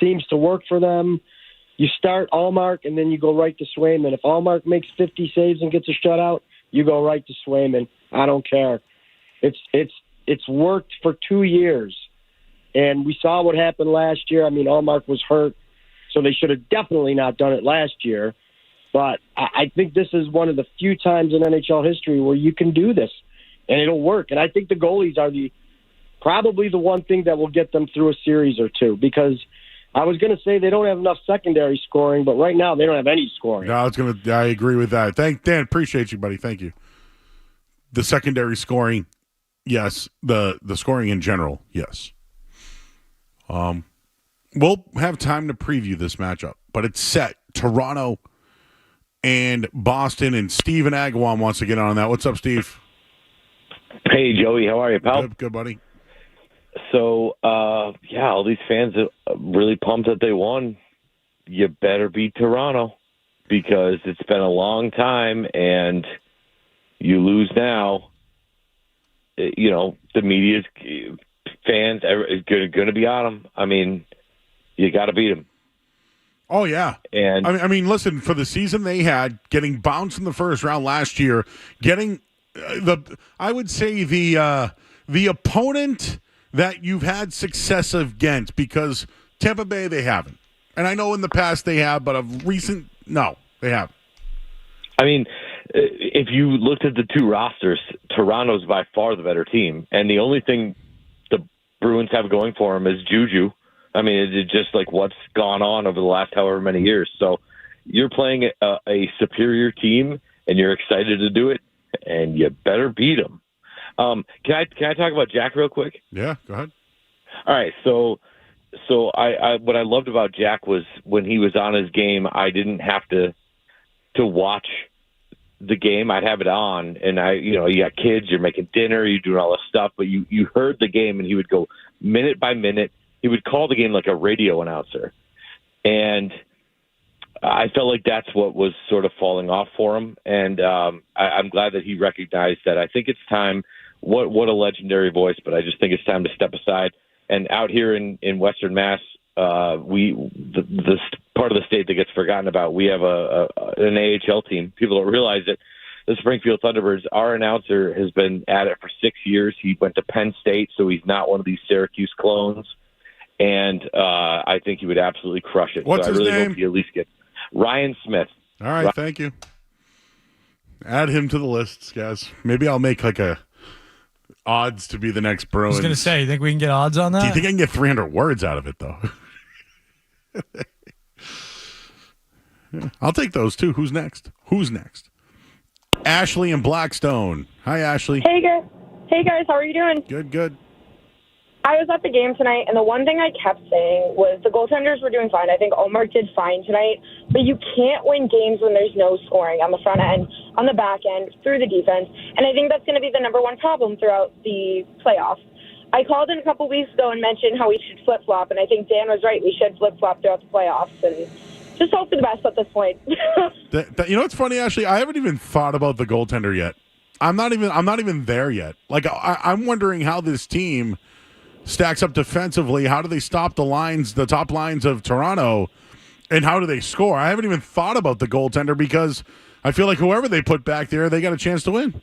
seems to work for them. You start Allmark, and then you go right to Swayman. If Allmark makes 50 saves and gets a shutout, you go right to Swayman. I don't care. It's worked for 2 years, and we saw what happened last year. I mean, Allmark was hurt, so they should have definitely not done it last year. But I think this is one of the few times in NHL history where you can do this, and it'll work. And I think the goalies are probably the one thing that will get them through a series or two, because I was going to say they don't have enough secondary scoring, but right now they don't have any scoring. No, I agree with that. Dan, appreciate you, buddy. Thank you. The secondary scoring, yes. The scoring in general, yes. We'll have time to preview this matchup, but it's set. Toronto and Boston, and Steven Agawam wants to get on that. What's up, Steve? Hey, Joey. How are you, pal? Good, buddy. So, all these fans are really pumped that they won. You better beat Toronto, because it's been a long time, and you lose now. You know, the media's fans are going to be on them. I mean, you got to beat them. Oh, yeah. And I mean, listen, for the season they had, getting bounced in the first round last year, getting I would say the opponent that you've had success against, because Tampa Bay, they haven't. And I know in the past they have, but of recent, no, they haven't. I mean, if you looked at the 2 rosters, Toronto's by far the better team. And the only thing the Bruins have going for them is Juju. I mean, it's just like what's gone on over the last however many years. So you're playing a superior team, and you're excited to do it, and you better beat them. Can I talk about Jack real quick? Yeah, go ahead. All right, so I what I loved about Jack was when he was on his game, I didn't have to watch the game. I'd have it on, and you got kids, you're making dinner, you're doing all this stuff, but you heard the game, and he would go minute by minute. He would call the game like a radio announcer, and I felt like that's what was sort of falling off for him, and I'm glad that he recognized that. I think it's time. What a legendary voice, but I just think it's time to step aside And out here in Western Mass, the part of the state that gets forgotten about, we have an AHL team. People don't realize it. The Springfield Thunderbirds, our announcer has been at it for 6 years. He went to Penn State, so he's not one of these Syracuse clones. And I think he would absolutely crush it. What's so his I really name? hope he at least gets Ryan Smith. All right, thank you. Add him to the list, guys. Maybe I'll make like a odds to be the next Bruins. I was going to say, you think we can get odds on that? Do you think I can get 300 words out of it, though? Yeah, I'll take those, too. Who's next? Ashley in Blackstone. Hi, Ashley. Hey, guys. How are you doing? Good. I was at the game tonight, and the one thing I kept saying was the goaltenders were doing fine. I think Omar did fine tonight, but you can't win games when there's no scoring on the front end, on the back end, through the defense, and I think that's going to be the number one problem throughout the playoffs. I called in a couple weeks ago and mentioned how we should flip-flop, and I think Dan was right. We should flip-flop throughout the playoffs, and just hope for the best at this point. You know what's funny, Ashley? I haven't even thought about the goaltender yet. I'm not even there yet. Like I'm wondering how this team stacks up defensively. How do they stop the top lines of Toronto, and how do they score? I haven't even thought about the goaltender because I feel like whoever they put back there, they got a chance to win.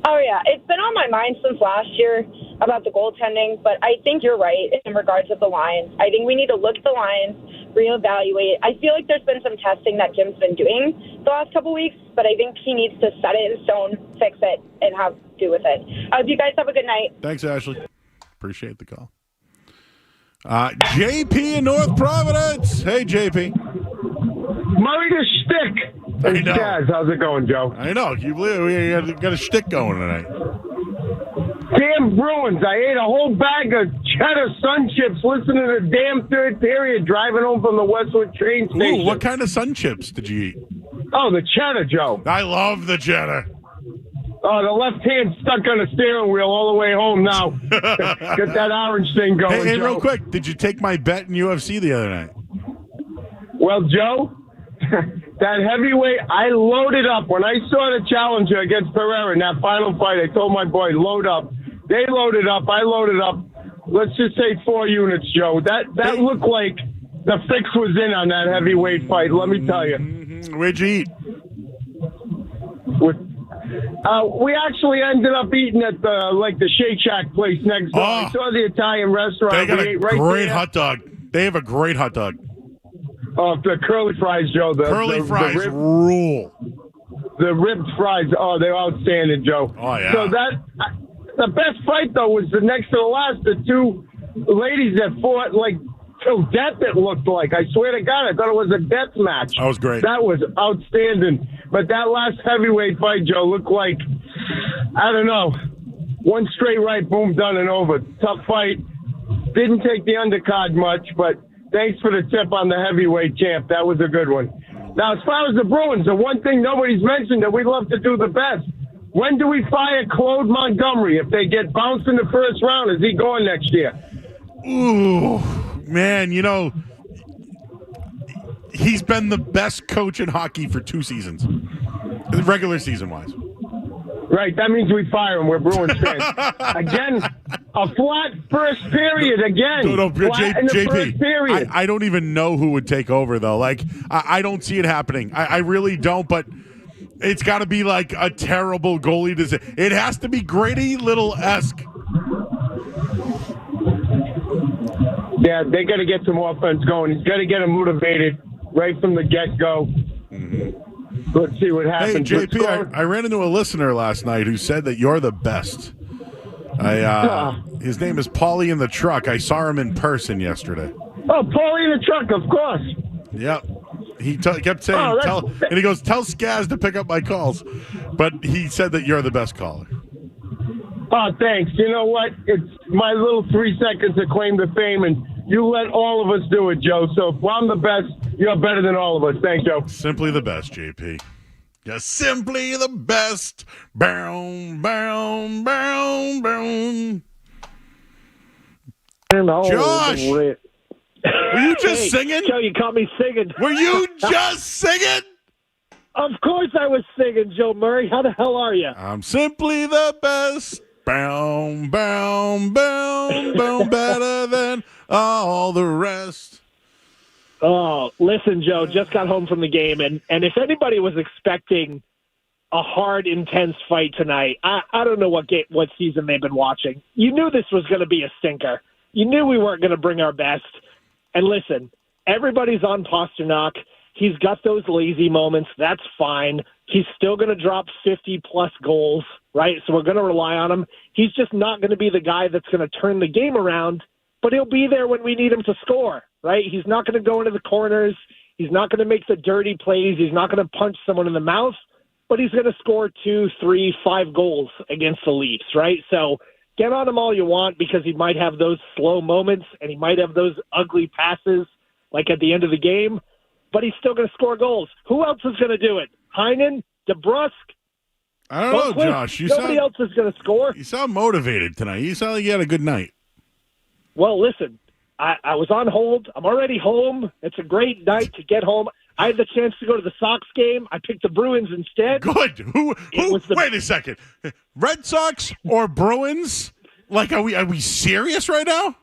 Oh, yeah. It's been on my mind since last year about the goaltending, but I think you're right in regards to the Lions. I think we need to look at the Lions, reevaluate. I feel like there's been some testing that Jim's been doing the last couple weeks, but I think he needs to set it in stone, fix it, and do with it. I hope you guys have a good night. Thanks, Ashley. Appreciate the call. JP in North Providence. Hey, JP. Murray the Stick. Hey, Jazz, how's it going, Joe? I know. You believe we got a shtick going tonight. Damn Bruins. I ate a whole bag of cheddar sun chips listening to the damn third period driving home from the Westwood train station. Ooh, what kind of sun chips did you eat? Oh, the cheddar, Joe. I love the cheddar. Oh, the left hand stuck on the steering wheel all the way home now. Get that orange thing going, Hey, Joe. real quick, did you take my bet in UFC the other night? Well, Joe, that heavyweight, I loaded up. When I saw the challenger against Pereira in that final fight, I told my boy, load up. They loaded up. I loaded up. Let's just say 4 units, Joe. That looked like the fix was in on that heavyweight fight, let me tell you. Mm-hmm. Where'd you eat? We actually ended up eating at the Shake Shack place next door. I saw the Italian restaurant. They got a great there. hot dog. They have a great hot dog. Oh, the curly fries, Joe. Curly fries rule. The ribbed fries, they're outstanding, Joe. Oh, yeah. So the best fight, though, was the next to the last. The two ladies that fought, like, till death it looked like. I swear to God, I thought it was a death match. That was great. That was outstanding. But that last heavyweight fight, Joe, looked like, I don't know, one straight right, boom, done and over. Tough fight. Didn't take the undercard much, but thanks for the tip on the heavyweight champ. That was a good one. Now, as far as the Bruins, the one thing nobody's mentioned that we'd love to do the best, when do we fire Claude Montgomery? If they get bounced in the first round, is he going next year? Ooh, man, he's been the best coach in hockey for 2 seasons, regular season-wise. Right, that means we fire him. We're Bruins fans. Again, a flat first period again. No, flat in the first period. I don't even know who would take over, though. Like, I don't see it happening. I really don't, but it's got to be like a terrible goalie decision. It has to be Grady Little-esque. Yeah, they got to get some offense going. He's got to get him motivated right from the get-go. Mm-hmm. Let's see what happens. Hey, JP, I ran into a listener last night who said that you're the best. His name is Paulie in the Truck. I saw him in person yesterday. Oh, Paulie in the Truck, of course. Yep. He kept saying, and he goes, tell Skaz to pick up my calls. But he said that you're the best caller. Oh, thanks. You know what? It's my little 3 seconds of claim to fame, and you let all of us do it, Joe. So if I'm the best, you're better than all of us. Thanks, Joe. Simply the best, JP. You're simply the best. Boom, boom, boom, boom. Josh! Were you just singing? Joe, you caught me singing. Were you just singing? Of course I was singing, Joe Murray. How the hell are you? I'm simply the best. Boom, boom, boom, boom, better than all the rest. Oh, listen, Joe, just got home from the game, and if anybody was expecting a hard, intense fight tonight, I don't know what season they've been watching. You knew this was going to be a stinker. You knew we weren't going to bring our best. And listen, everybody's on Pasternak. He's got those lazy moments. That's fine. He's still going to drop 50-plus goals, right? So we're going to rely on him. He's just not going to be the guy that's going to turn the game around, but he'll be there when we need him to score, right? He's not going to go into the corners. He's not going to make the dirty plays. He's not going to punch someone in the mouth, but he's going to score 2, 3, 5 goals against the Leafs, right? So get on him all you want because he might have those slow moments and he might have those ugly passes like at the end of the game, but he's still going to score goals. Who else is going to do it? Heinen? DeBrusque? I don't know, Josh. Nobody else is going to score. You sound motivated tonight. You sound like you had a good night. Well, listen, I was on hold. I'm already home. It's a great night to get home. I had the chance to go to the Sox game. I picked the Bruins instead. Good. Wait a second. Red Sox or Bruins? Like, are we serious right now?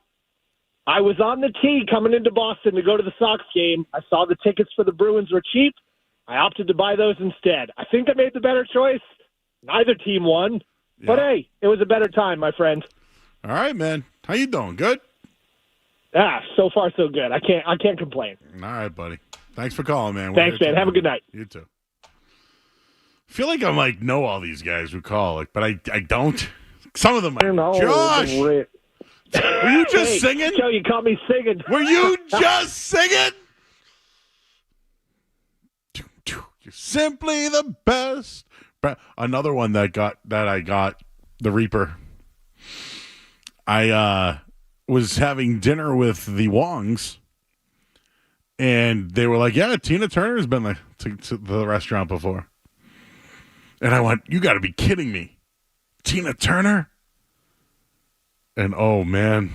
I was on the tee coming into Boston to go to the Sox game. I saw the tickets for the Bruins were cheap. I opted to buy those instead. I think I made the better choice. Neither team won. Yeah. But, hey, it was a better time, my friend. All right, man. How you doing? Good? So far so good. I can't complain. All right, buddy. Thanks for calling, man. Thanks, man. Have a good night. You too. I feel like I know all these guys who call, but I don't. Some of them I know. Josh! Were you just singing? Joe, you caught me singing. Were you just singing? You're simply the best. Another one that I got, the Reaper. I was having dinner with the Wongs, and they were like, yeah, Tina Turner's been to the restaurant before. And I went, you got to be kidding me. Tina Turner? And, oh, man,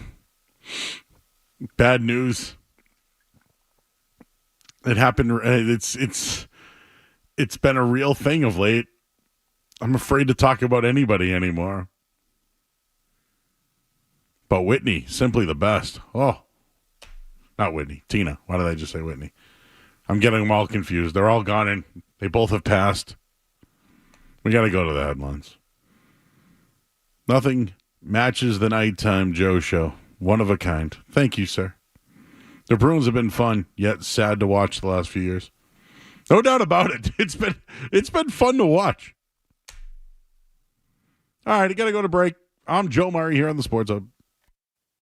bad news. It happened. It's been a real thing of late. I'm afraid to talk about anybody anymore. But Whitney, simply the best. Oh, not Whitney. Tina. Why did I just say Whitney? I'm getting them all confused. They're all gone in. They both have passed. We got to go to the headlines. Nothing matches the Nighttime Joe Show. One of a kind. Thank you, sir. The Bruins have been fun, yet sad to watch the last few years. No doubt about it. It's been fun to watch. All right, I got to go to break. I'm Joe Murray here on the Sports Hub.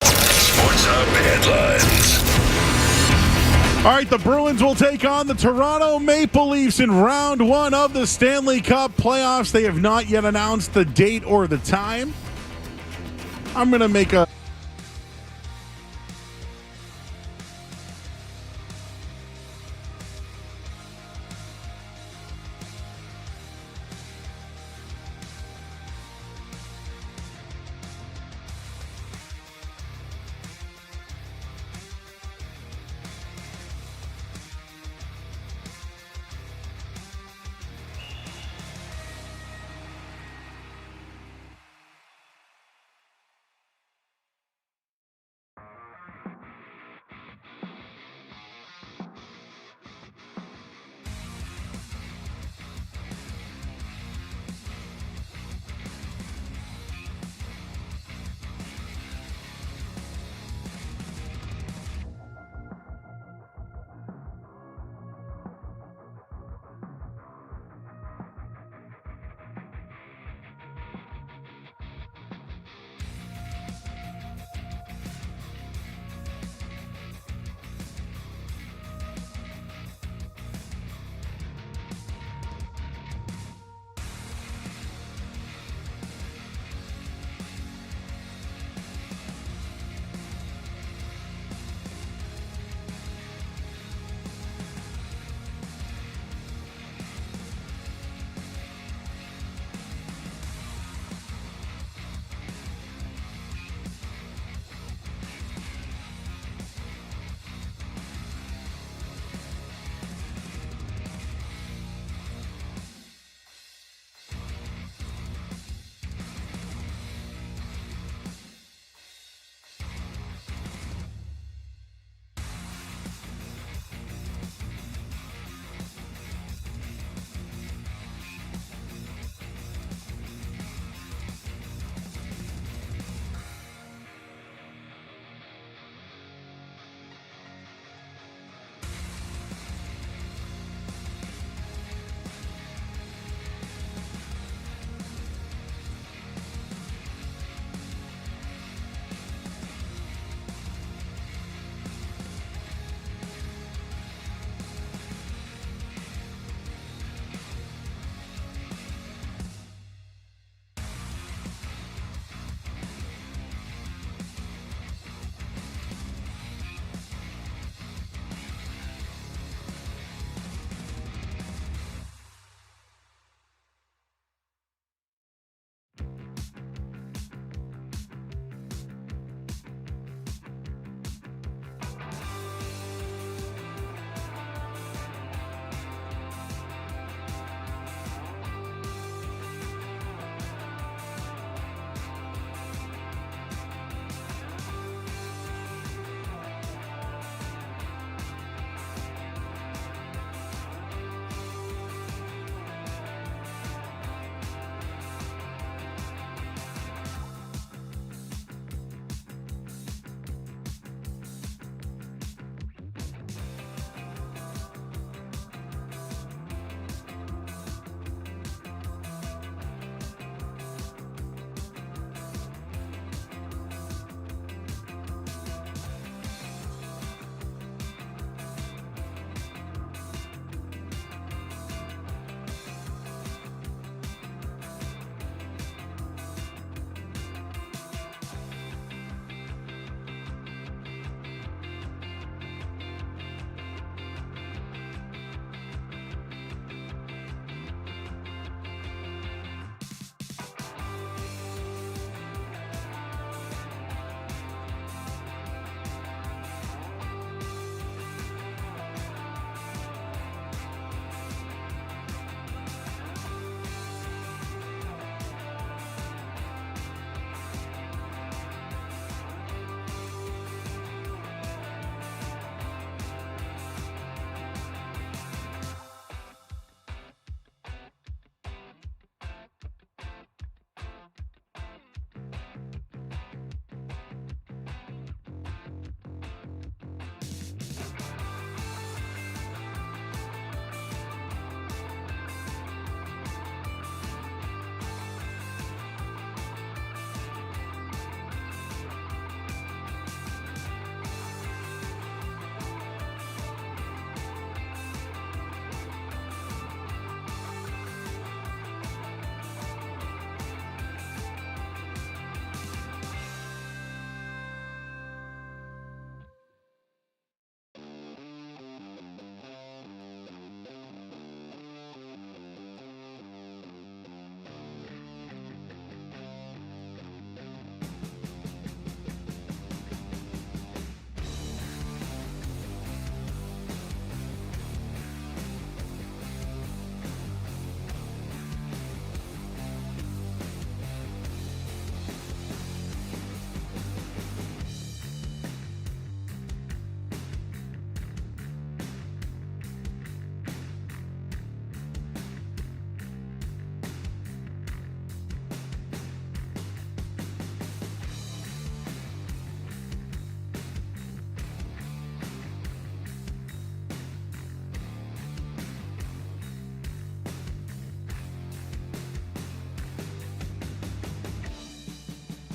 Sports Hub headlines. All right, the Bruins will take on the Toronto Maple Leafs in round 1 of the Stanley Cup playoffs. They have not yet announced the date or the time. I'm going to make a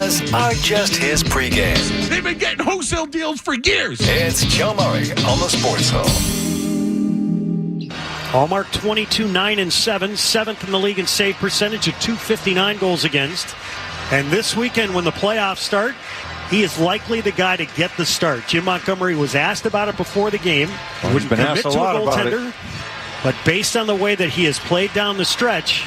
Are just his pregame. They've been getting wholesale deals for years. It's Joe Murray on the Sports Hole. Allmark 22-9-7, seventh in the league in save percentage at .259 goals against. And this weekend when the playoffs start, he is likely the guy to get the start. Jim Montgomery was asked about it before the game. Well, he's been asked a lot about it. But based on the way that he has played down the stretch,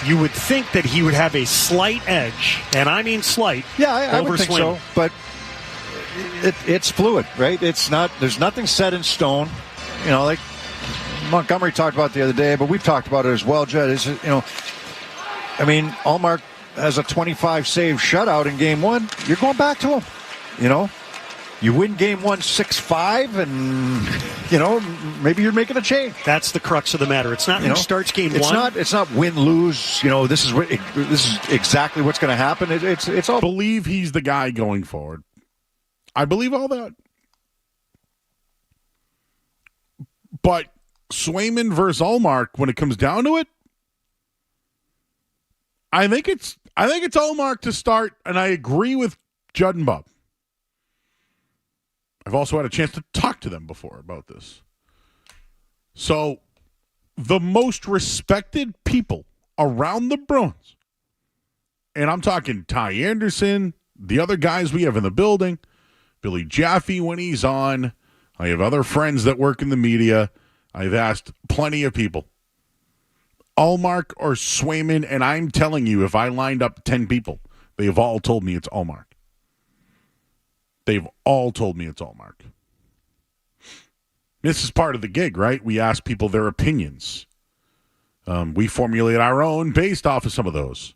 you would think that he would have a slight edge, and I mean slight. Yeah, I over would think Swayman. so. But it's fluid, right? It's not. There's nothing set in stone. You know, like Montgomery talked about the other day, but we've talked about it as well, Jed. Is, you know, I mean, Allmark has a 25 save shutout in game one. You're going back to him. You know, you win game one 6-5, and you know maybe you're making a change. That's the crux of the matter. It's not who starts game one. It's not win lose. You know, this is exactly what's going to happen. It's all. I believe he's the guy going forward. I believe all that. But Swayman versus Allmark, when it comes down to it, I think it's Allmark to start, and I agree with Judd and Bob. I've also had a chance to talk to them before about this. So, the most respected people around the Bruins, and I'm talking Ty Anderson, the other guys we have in the building, Billy Jaffe when he's on. I have other friends that work in the media. I've asked plenty of people. Allmark or Swayman, and I'm telling you, if I lined up 10 people, they have all told me it's Allmark. They've all told me it's Allmark. This is part of the gig, right? We ask people their opinions. We formulate our own based off of some of those.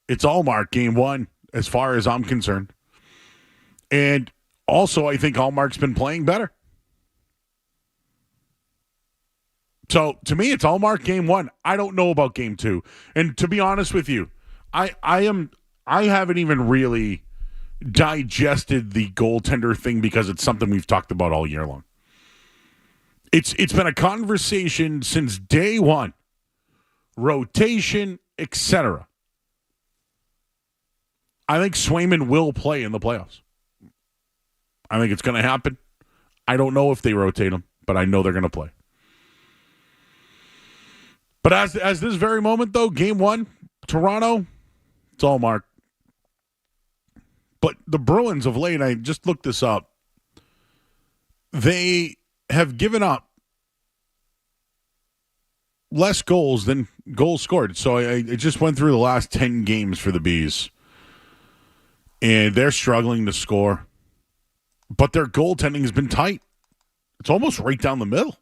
It's Allmark game one, as far as I'm concerned. And also, I think Allmark's been playing better. So, to me, it's Allmark game one. I don't know about game two. And to be honest with you, I haven't even really digested the goaltender thing because it's something we've talked about all year long. It's been a conversation since day one. Rotation, etc. I think Swayman will play in the playoffs. I think it's going to happen. I don't know if they rotate him, but I know they're going to play. But as this very moment, though, game one, Toronto, it's Allmark. But the Bruins of late, I just looked this up, they have given up less goals than goals scored. So I just went through the last 10 games for the Bees, and they're struggling to score. But their goaltending has been tight. It's almost right down the middle.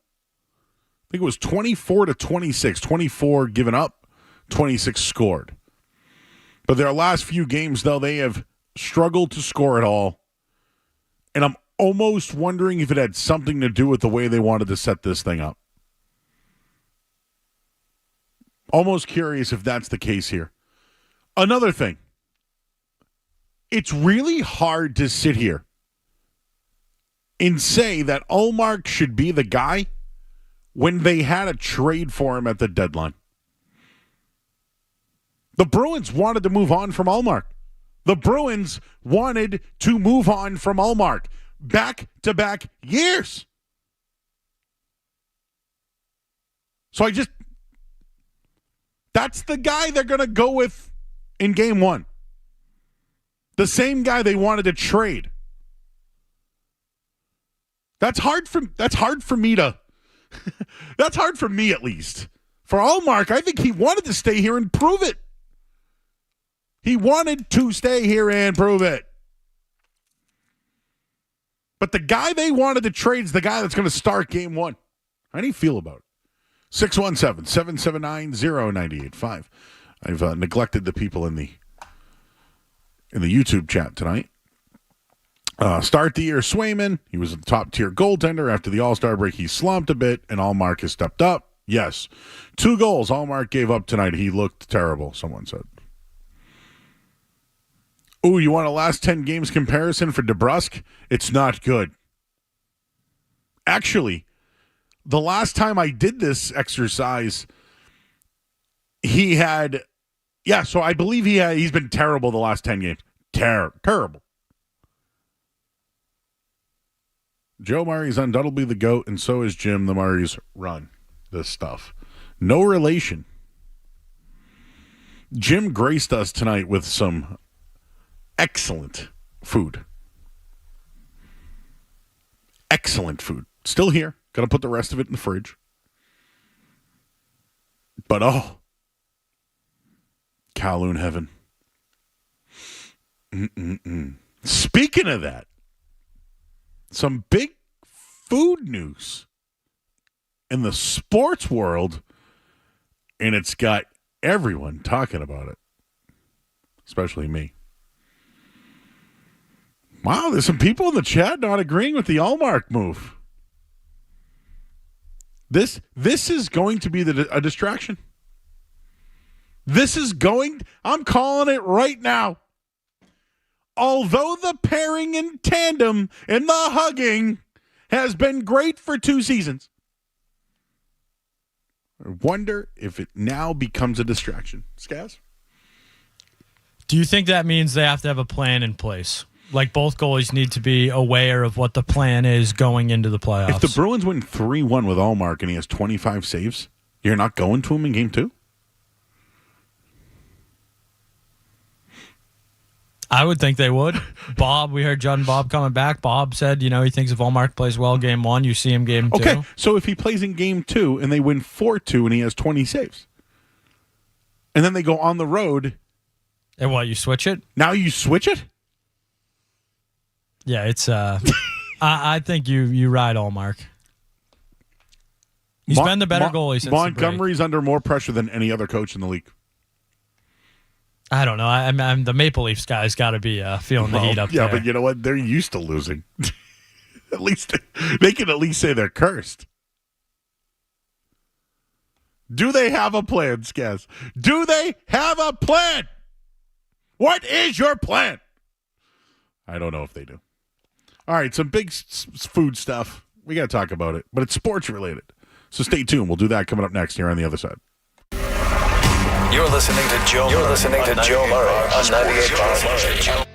I think it was 24-26. 24 given up, 26 scored. But their last few games, though, they have struggled to score at all. And I'm almost wondering if it had something to do with the way they wanted to set this thing up. Almost curious if that's the case here. Another thing. It's really hard to sit here and say that Allmark should be the guy when they had a trade for him at the deadline. The Bruins wanted to move on from Allmark. The Bruins wanted to move on from Allmark back-to-back years. So that's the guy they're going to go with in game one. The same guy they wanted to trade. That's hard for me to that's hard for me, at least. For Allmark, I think he wanted to stay here and prove it. He wanted to stay here and prove it. But the guy they wanted to trade is the guy that's going to start game one. How do you feel about it? 617-779-0985. I've neglected the people in the YouTube chat tonight. Start the year, Swayman. He was a top-tier goaltender. After the All-Star break, he slumped a bit, and Allmark has stepped up. Yes. 2 goals Allmark gave up tonight. He looked terrible, someone said. Ooh, you want a last 10 games comparison for DeBrusk? It's not good. Actually, the last time I did this exercise, he had Yeah, so I believe he's been terrible the last 10 games. Terrible. Joe Murray's undoubtedly the GOAT, and so is Jim. The Murrays run this stuff. No relation. Jim graced us tonight with some excellent food. Excellent food. Still here. Got to put the rest of it in the fridge. But, Kowloon heaven. Speaking of that, some big food news in the sports world, and it's got everyone talking about it, especially me. Wow, there's some people in the chat not agreeing with the Allmark move. This is going to be a distraction. I'm calling it right now. Although the pairing in tandem and the hugging has been great for 2 seasons, I wonder if it now becomes a distraction. Skaz? Do you think that means they have to have a plan in place? Like both goalies need to be aware of what the plan is going into the playoffs? If the Bruins win 3-1 with Allmark and he has 25 saves, you're not going to him in game 2? I would think they would. Bob, we heard Judd and Bob coming back. Bob said, he thinks if Allmark plays well game 1, you see him game 2. Okay, so if he plays in game 2 and they win 4-2 and he has 20 saves, and then they go on the road. And what, you switch it? Now you switch it? Yeah, it's I think you ride Allmark. He's been the better goalie since Montgomery's under more pressure than any other coach in the league. I don't know. I'm the Maple Leafs guys got to be feeling the heat up there. Yeah, but you know what? They're used to losing. At least they can at least say they're cursed. Do they have a plan, Skaz? Do they have a plan? What is your plan? I don't know if they do. All right, some big food stuff. We got to talk about it, but it's sports related. So stay tuned. We'll do that coming up next here on the other side. You're listening to Joe Murray on 98.5.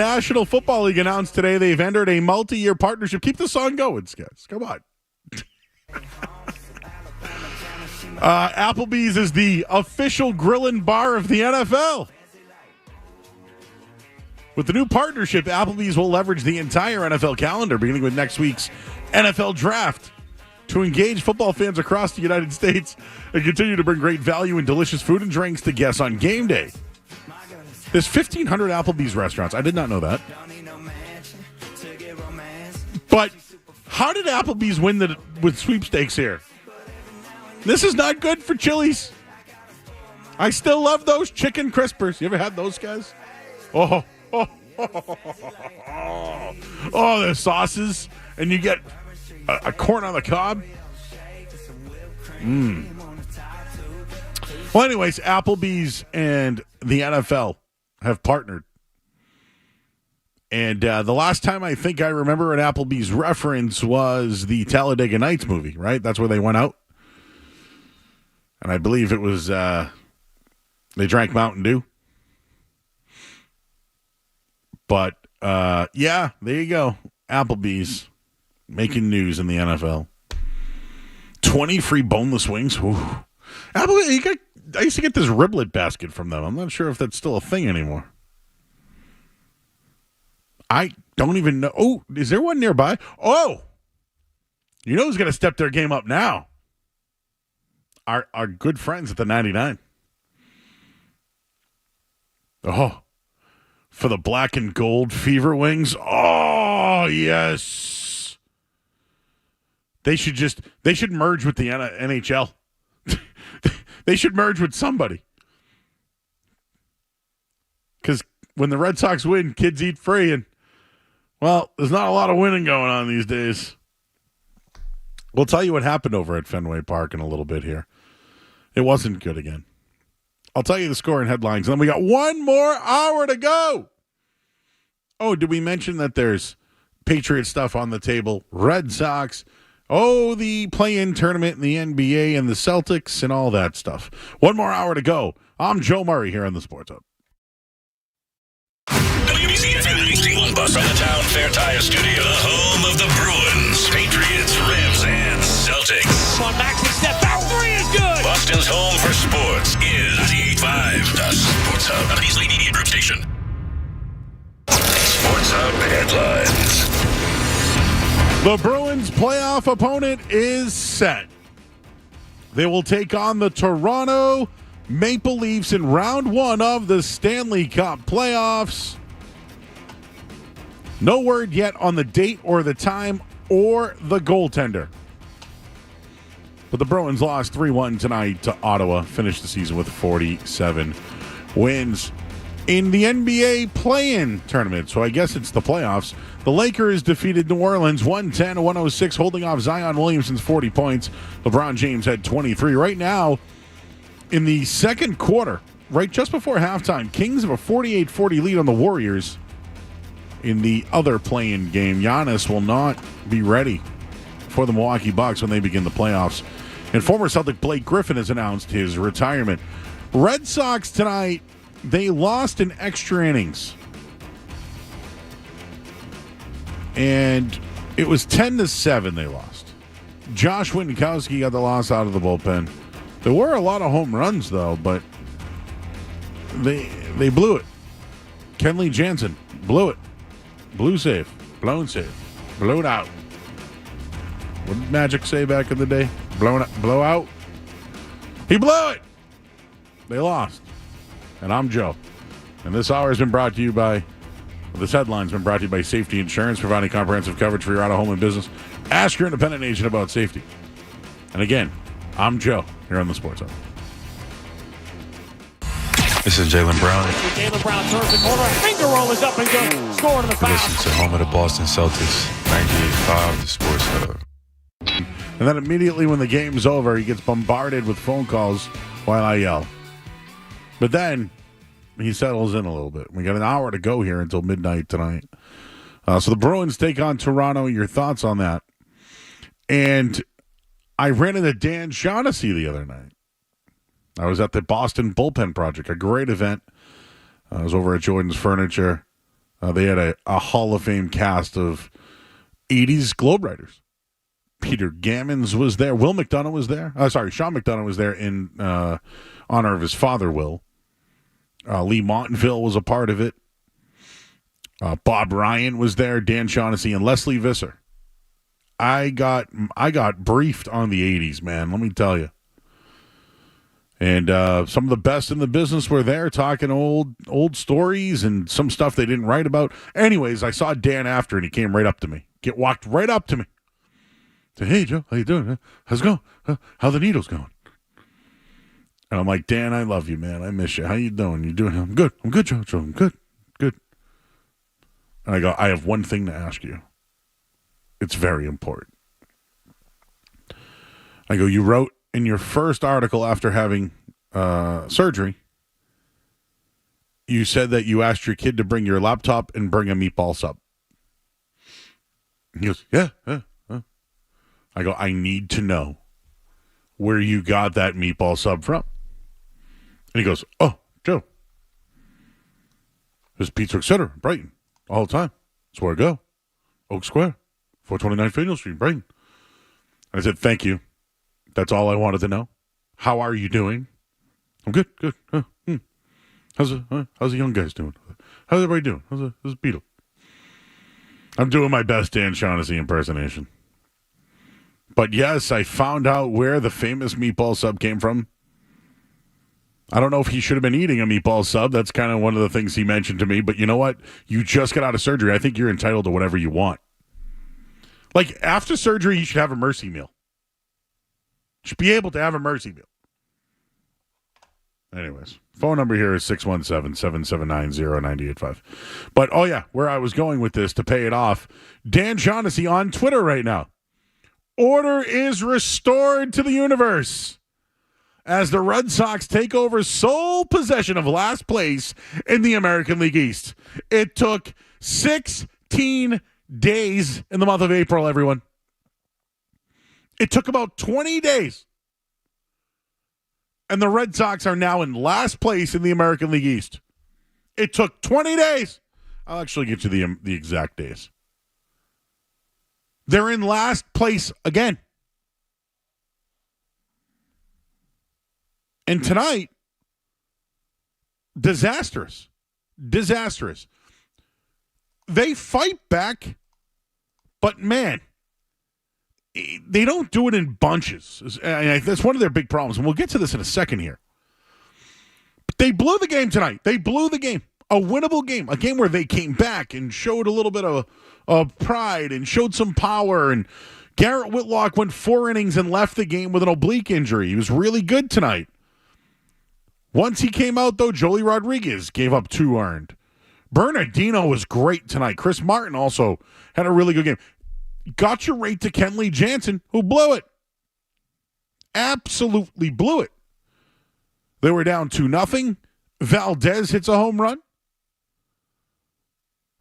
National Football League announced today they've entered a multi-year partnership. Keep the song going, guys. Come on. Applebee's is the official grill and bar of the NFL. With the new partnership, Applebee's will leverage the entire NFL calendar, beginning with next week's NFL Draft, to engage football fans across the United States and continue to bring great value and delicious food and drinks to guests on game day. There's 1,500 Applebee's restaurants. I did not know that. But how did Applebee's win with sweepstakes here? This is not good for Chili's. I still love those chicken crispers. You ever had those guys? Oh, the sauces, and you get a corn on the cob. Well, anyways, Applebee's and the NFL have partnered. And the last time I think I remember an Applebee's reference was the Talladega Nights movie, right? That's where they went out. And I believe it was they drank Mountain Dew. But, yeah, there you go. Applebee's making news in the NFL. 20 free boneless wings. Ooh. Applebee's, I used to get this riblet basket from them. I'm not sure if that's still a thing anymore. I don't even know. Oh, is there one nearby? Oh, you know who's going to step their game up now? Our good friends at the 99. Oh, for the black and gold fever wings. Oh, yes. They should merge with the NHL. They should merge with somebody. Because when the Red Sox win, kids eat free. And, well, there's not a lot of winning going on these days. We'll tell you what happened over at Fenway Park in a little bit here. It wasn't good again. I'll tell you the score and headlines. And then we got one more hour to go. Oh, did we mention that there's Patriot stuff on the table? Red Sox. Oh, the play-in tournament in the NBA and the Celtics and all that stuff. One more hour to go. I'm Joe Murray here on the Sports Hub. WBCFM HD1 bus from the Town Fair Tire Studio, the home of the Bruins, Patriots, Revs, and Celtics. Come on, Max, step back. Three is good. Boston's home for sports is 98.5, the Sports Hub, a Beasley Media Group station. Sports Hub headlines. The Bruins' playoff opponent is set. They will take on the Toronto Maple Leafs in round one of the Stanley Cup playoffs. No word yet on the date or the time or the goaltender. But the Bruins lost 3-1 tonight to Ottawa, finished the season with 47 wins. In the NBA play-in tournament, so I guess it's the playoffs, the Lakers defeated New Orleans 110-106, holding off Zion Williamson's 40 points. LeBron James had 23. Right now, in the second quarter, right just before halftime, Kings have a 48-40 lead on the Warriors. In the other play-in game, Giannis will not be ready for the Milwaukee Bucks when they begin the playoffs. And former Celtic Blake Griffin has announced his retirement. Red Sox tonight, they lost in extra innings. And it was 10-7 they lost. Josh Winkowski got the loss out of the bullpen. There were a lot of home runs, though, but they blew it. Kenley Jansen blew it. Blue save. Blown save. Blowed out. What did Magic say back in the day? Blow out? He blew it! They lost. And I'm Joe. And this hour has been brought to you by, this headline's been brought to you by Safety Insurance, providing comprehensive coverage for your auto, home, and business. Ask your independent agent about safety. And again, I'm Joe, here on the Sports Hub. This is Jaylen Brown. Jaylen Brown turns the corner. Finger roll is up and good. Scoring the foul. Listen to home of the Boston Celtics, 98.5, the Sports Hub. And then immediately when the game's over, he gets bombarded with phone calls while I yell. But then he settles in a little bit. We got an hour to go here until midnight tonight. So the Bruins take on Toronto. Your thoughts on that? And I ran into Dan Shaughnessy the other night. I was at the Boston Bullpen Project, a great event. I was over at Jordan's Furniture. They had a Hall of Fame cast of 80s Globe Riders. Peter Gammons was there. Will McDonough was there. Sean McDonough was there in honor of his father, Will. Lee Montville was a part of it. Bob Ryan was there. Dan Shaughnessy and Leslie Visser. I got briefed on the 80s, man. Let me tell you. And some of the best in the business were there talking old stories and some stuff they didn't write about. Anyways, I saw Dan after, and he came right up to me. Walked right up to me. Said, "Hey, Joe, how you doing? How's it going? How the Needles going?" And I'm like, "Dan, I love you, man. I miss you. How you doing? You doing? I'm good. I'm good, Joe. I'm good. Good." And I go, "I have one thing to ask you. It's very important." I go, "You wrote in your first article after having surgery, you said that you asked your kid to bring your laptop and bring a meatball sub." He goes, "Yeah. I go, "I need to know where you got that meatball sub from." And he goes, "Oh, Joe, there's Pizza Etc. Brighton all the time. That's where I go. Oak Square, 429 Faneuil Street, Brighton." I said, "Thank you. That's all I wanted to know. How are you doing?" "I'm good. How's the young guys doing? How's everybody doing? How's the Beetle?" I'm doing my best Dan Shaughnessy impersonation. But yes, I found out where the famous meatball sub came from. I don't know if he should have been eating a meatball sub. That's kind of one of the things he mentioned to me. But you know what? You just got out of surgery. I think you're entitled to whatever you want. Like, after surgery, you should have a mercy meal. You should be able to have a mercy meal. Anyways, phone number here is 617-779-0985. But, oh yeah, where I was going with this to pay it off, Dan Shaughnessy on Twitter right now. Order is restored to the universe as the Red Sox take over sole possession of last place in the American League East. It took 16 days in the month of April, everyone. It took about 20 days. And the Red Sox are now in last place in the American League East. It took 20 days. I'll actually get you the exact days. They're in last place again. And tonight, disastrous. They fight back, but man, they don't do it in bunches. That's one of their big problems, and we'll get to this in a second here. But they blew the game tonight. They blew the game. A winnable game. A game where they came back and showed a little bit of pride and showed some power. And Garrett Whitlock went 4 innings and left the game with an oblique injury. He was really good tonight. Once he came out, though, Joely Rodriguez gave up 2 earned. Bernardino was great tonight. Chris Martin also had a really good game. Got your rate to Kenley Jansen, who blew it. Absolutely blew it. They were down 2-0. Valdez hits a home run.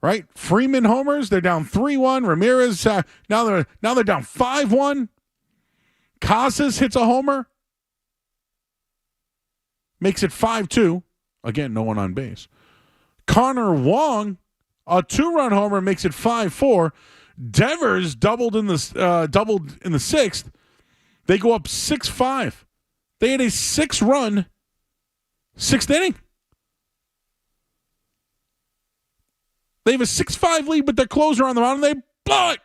Right? Freeman homers. They're down 3-1. Ramirez, now they're down 5-1. Casas hits a homer. Makes it 5-2. Again, no one on base. Connor Wong, a 2-run homer, makes it 5-4. Devers doubled in the 6th. They go up 6-5. They had a 6-run 6th inning. They have a 6-5 lead with their closer on the mound, and they blow it.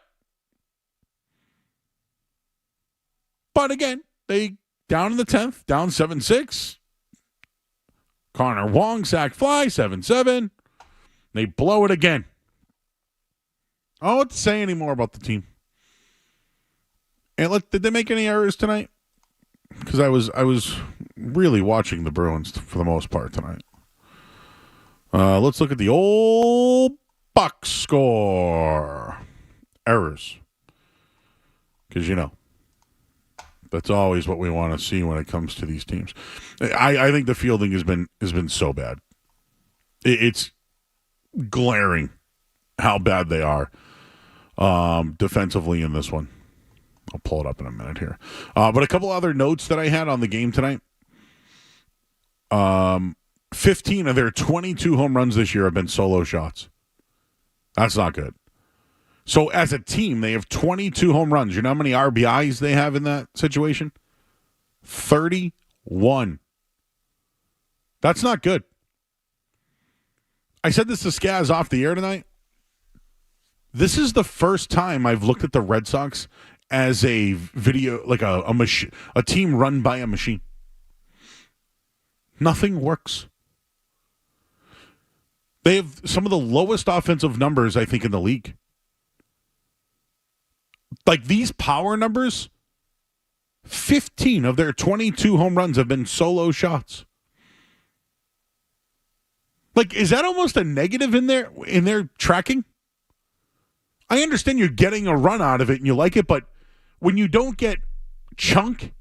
But again, they down in the 10th, down 7-6. Connor Wong, sack fly, 7-7. They blow it again. I don't know what to say anymore about the team. And did they make any errors tonight? Because I was really watching the Bruins for the most part tonight. Let's look at the old box score. Errors. Because, that's always what we want to see when it comes to these teams. I think the fielding has been so bad. It's glaring how bad they are defensively in this one. I'll pull it up in a minute here. But a couple other notes that I had on the game tonight. 15 of their 22 home runs this year have been solo shots. That's not good. So as a team, they have 22 home runs. You know how many RBIs they have in that situation? 31. That's not good. I said this to Skaz off the air tonight. This is the first time I've looked at the Red Sox as a video, like a team run by a machine. Nothing works. They have some of the lowest offensive numbers, I think, in the league. Like these power numbers, 15 of their 22 home runs have been solo shots. Like, is that almost a negative in their tracking? I understand you're getting a run out of it and you like it, but when you don't get chunk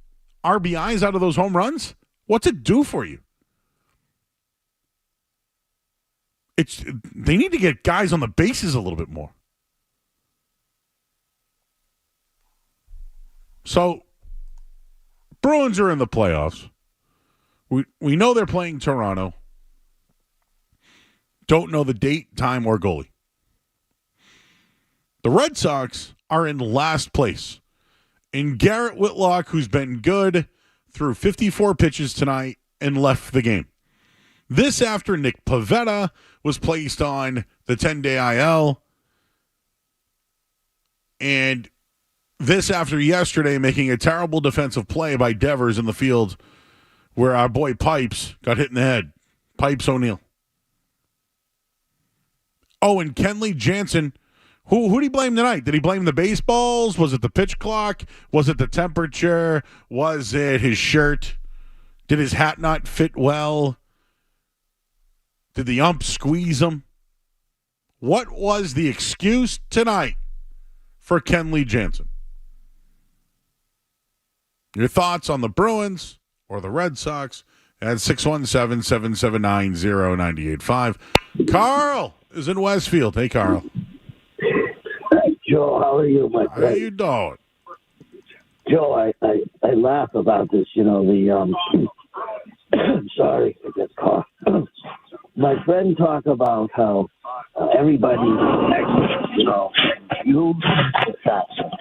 RBIs out of those home runs, what's it do for you? They need to get guys on the bases a little bit more. So, Bruins are in the playoffs. We know they're playing Toronto. Don't know the date, time, or goalie. The Red Sox are in last place. And Garrett Whitlock, who's been good, threw 54 pitches tonight and left the game. This after Nick Pivetta was placed on the 10-day IL. And this after yesterday making a terrible defensive play by Devers in the field where our boy Pipes got hit in the head. Pipes O'Neill. Oh, and Kenley Jansen, who did he blame tonight? Did he blame the baseballs? Was it the pitch clock? Was it the temperature? Was it his shirt? Did his hat not fit well? Did the ump squeeze him? What was the excuse tonight for Kenley Jansen? Your thoughts on the Bruins or the Red Sox at 617-779-0985. Carl is in Westfield. Hey, Carl. Hey, Joe, how are you, my friend? How you doing? Joe, I laugh about this, I'm sorry, I get caught. My friend talked about how everybody's excellent, you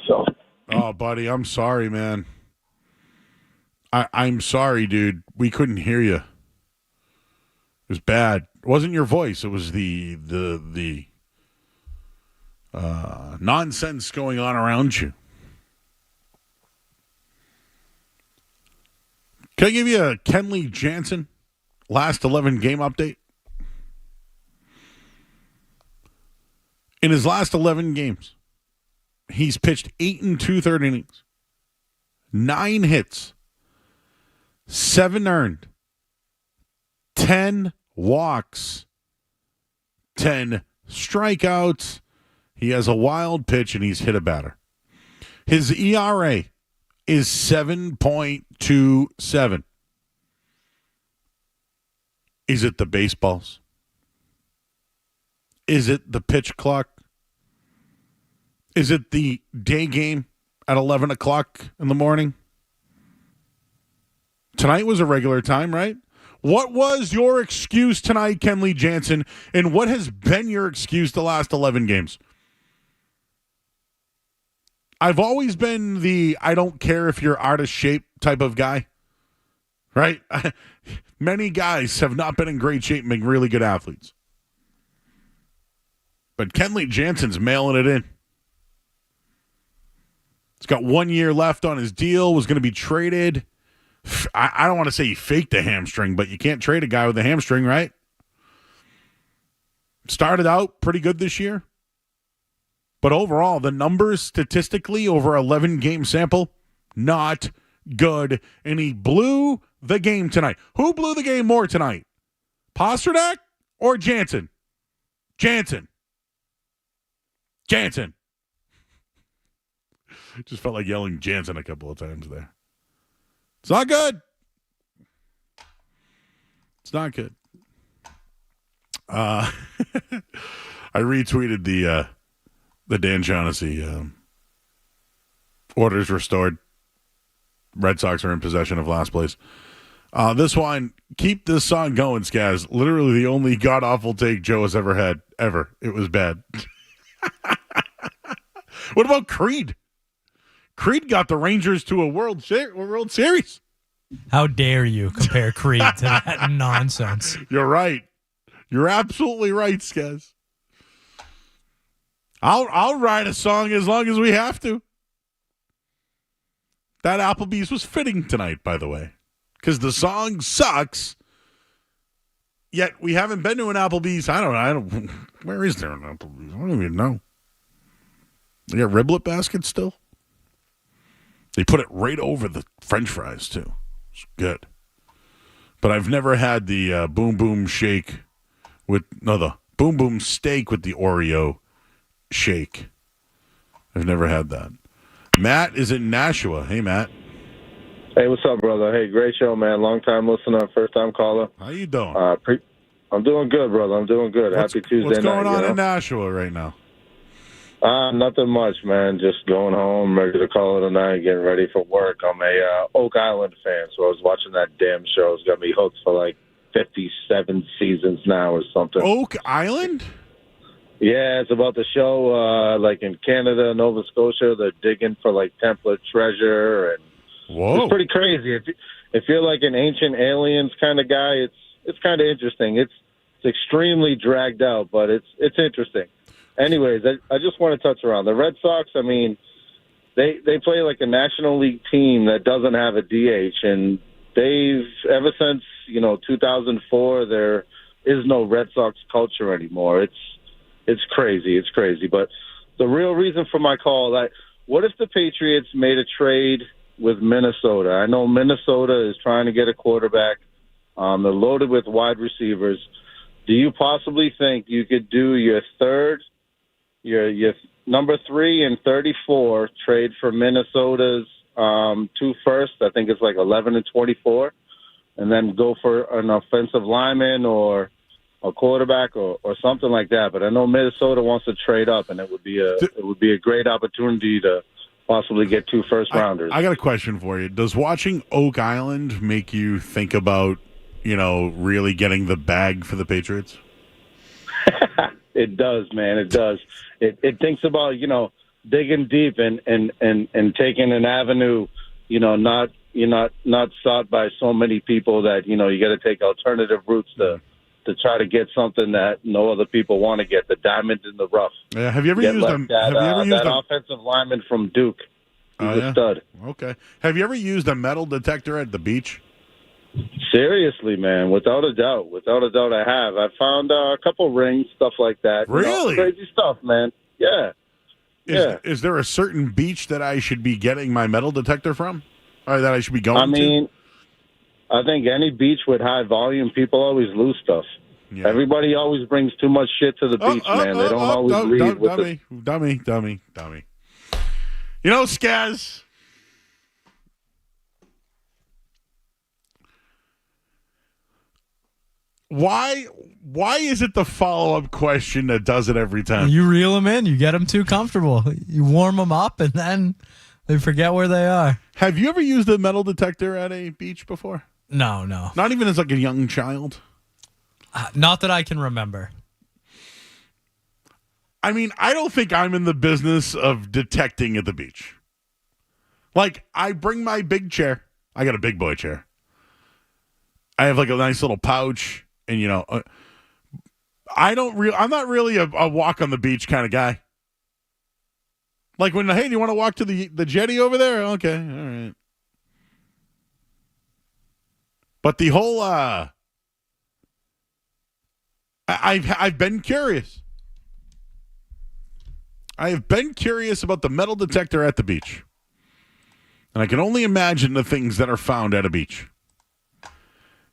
so. Oh, buddy, I'm sorry, man. I'm sorry, dude. We couldn't hear you. It was bad. It wasn't your voice. It was the nonsense going on around you. Can I give you a Kenley Jansen last 11 game update? In his last 11 games, he's pitched 8 2/3 innings, 9 hits, 7 earned, 10 walks, 10 strikeouts. He has a wild pitch and he's hit a batter. His ERA is 7.27. Is it the baseballs? Is it the pitch clock? Is it the day game at 11 o'clock in the morning? Tonight was a regular time, right? What was your excuse tonight, Kenley Jansen, and what has been your excuse the last 11 games? I've always been the I don't care if you're out of shape type of guy, right? Many guys have not been in great shape and been really good athletes. But Kenley Jansen's mailing it in. He's got 1 year left on his deal, was going to be traded. I don't want to say he faked a hamstring, but you can't trade a guy with a hamstring, right? Started out pretty good this year. But overall, the numbers statistically over 11-game sample, not good. And he blew the game tonight. Who blew the game more tonight? Pasternak or Jansen? Jansen. Just felt like yelling Jansen a couple of times there. It's not good. It's not good. I retweeted the Dan Shaughnessy orders restored. Red Sox are in possession of last place. This one, keep this song going, Skaz. Literally the only god-awful take Joe has ever had, ever. It was bad. What about Creed? Creed got the Rangers to a World Series. How dare you compare Creed to that nonsense? You're right. You're absolutely right, Skez. I'll write a song as long as we have to. That Applebee's was fitting tonight, by the way, because the song sucks. Yet we haven't been to an Applebee's. I don't. Where is there an Applebee's? I don't even know. They got riblet baskets still. They put it right over the French fries too. It's good. But I've never had the Boom Boom Shake the Boom Boom Steak with the Oreo shake. I've never had that. Matt is in Nashua. Hey, Matt. Hey, what's up, brother? Hey, great show, man. Long-time listener, first-time caller. How you doing? I'm doing good, brother. I'm doing good. Happy Tuesday night. What's going on in Nashua right now? Nothing much, man. Just going home, ready to call it a night, getting ready for work. I'm a Oak Island fan, so I was watching that damn show. It's got me hooked for like 57 seasons now or something. Oak Island? Yeah, it's about the show, like in Canada, Nova Scotia, they're digging for like template treasure, and whoa, it's pretty crazy. If you're like an ancient aliens kind of guy, it's kind of interesting. It's extremely dragged out, but it's interesting. Anyways, I just want to touch around the Red Sox. I mean, they play like a National League team that doesn't have a DH, and they've ever since 2004 there is no Red Sox culture anymore. It's crazy. It's crazy. But the real reason for my call, what if the Patriots made a trade with Minnesota? I know Minnesota is trying to get a quarterback. They're loaded with wide receivers. Do you possibly think you could do your number 3 and 34 trade for Minnesota's 2 firsts? I think it's like 11 and 24, and then go for an offensive lineman or a quarterback or something like that. But I know Minnesota wants to trade up, and it would be a great opportunity to possibly get 2 first-rounders. I got a question for you. Does watching Oak Island make you think about, really getting the bag for the Patriots? It does, man. It does. It thinks about, digging deep and taking an avenue, not sought by so many people that, you got to take alternative routes to try to get something that no other people want to get, the diamond in the rough. Yeah, have you ever used them? That offensive lineman from Duke? He's a stud. Okay. Have you ever used a metal detector at the beach? Seriously, man, without a doubt, I have. I found a couple rings, stuff like that. Really? Crazy stuff, man. Yeah. Is there a certain beach that I should be getting my metal detector from, or that I should be going to? I think any beach with high volume, people always lose stuff. Yeah. Everybody always brings too much shit to the beach, man. They don't always leave with dummy. Skaz. Why is it the follow-up question that does it every time? You reel them in. You get them too comfortable. You warm them up, and then they forget where they are. Have you ever used a metal detector at a beach before? No. Not even as like a young child? Not that I can remember. I mean, I don't think I'm in the business of detecting at the beach. Like, I bring my big chair. I got a big boy chair. I have like a nice little pouch, and I'm not really a walk on the beach kind of guy. Like when, hey, do you want to walk to the jetty over there? Okay, all right. But the whole, I've been curious. I have been curious about the metal detector at the beach. And I can only imagine the things that are found at a beach.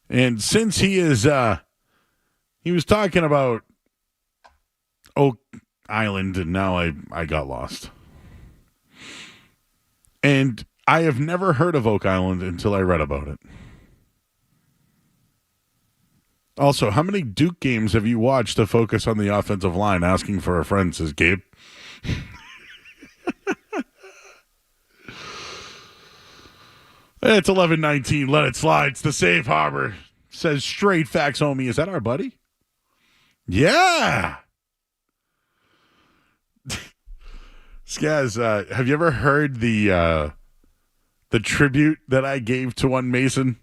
And since he was talking about Oak Island, and now I got lost. And I have never heard of Oak Island until I read about it. Also, how many Duke games have you watched to focus on the offensive line? Asking for a friend, says Gabe. It's 11:19. Let it slide. It's the safe harbor. Says straight facts, homie. Is that our buddy? Yeah. Skaz, have you ever heard the tribute that I gave to one Mason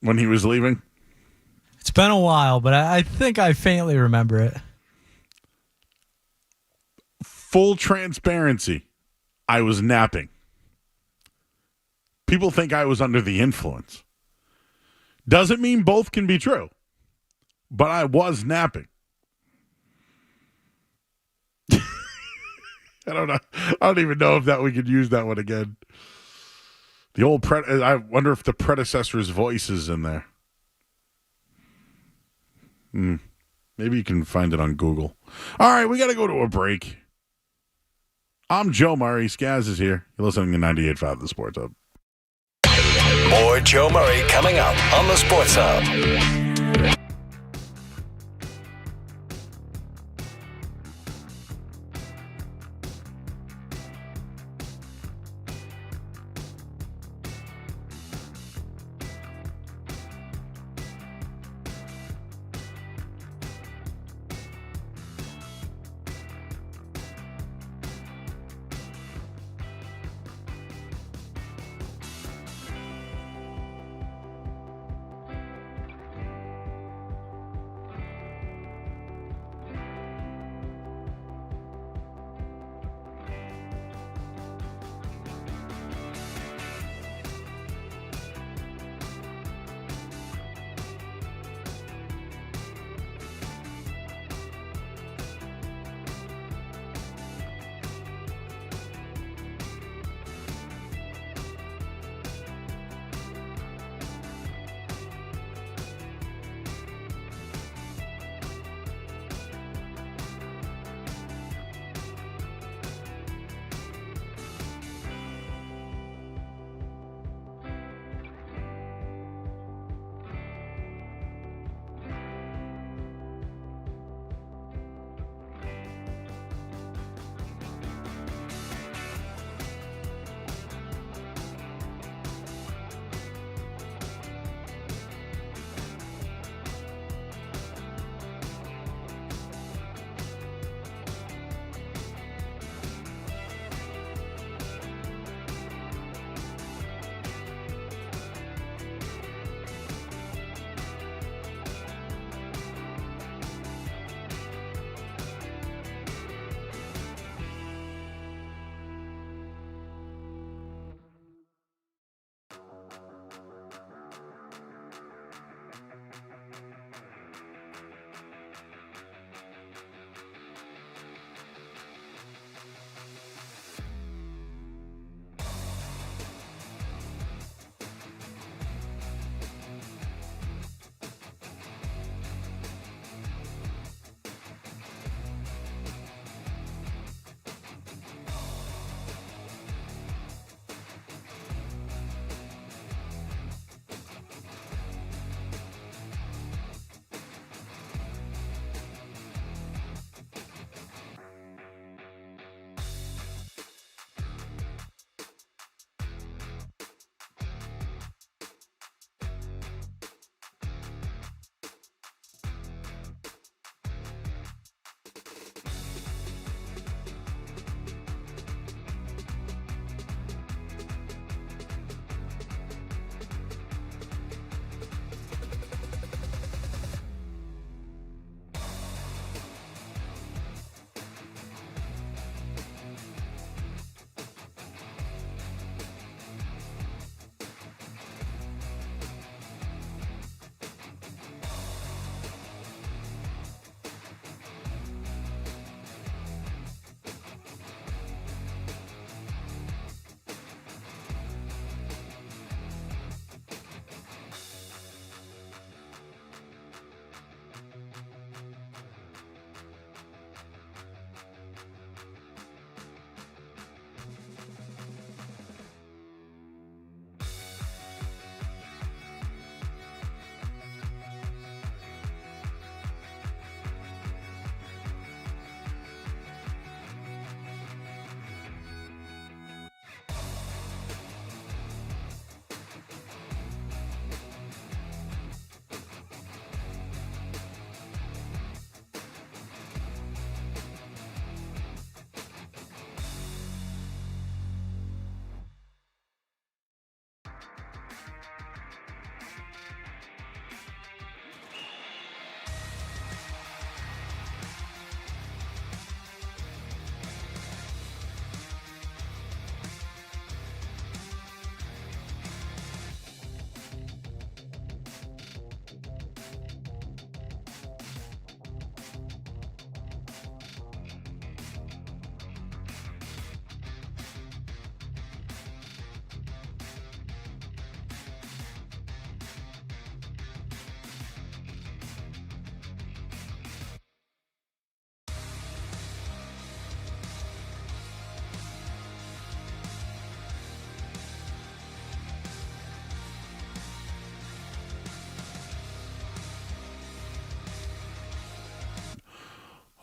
when he was leaving? It's been a while, but I think I faintly remember it. Full transparency, I was napping. People think I was under the influence. Doesn't mean both can be true, but I was napping. I don't know. I don't even know if we could use that one again. The old I wonder if the predecessor's voice is in there. Maybe you can find it on Google. All right, we got to go to a break. I'm Joe Murray. Skaz is here. You're listening to 98.5 The Sports Hub. More Joe Murray coming up on The Sports Hub.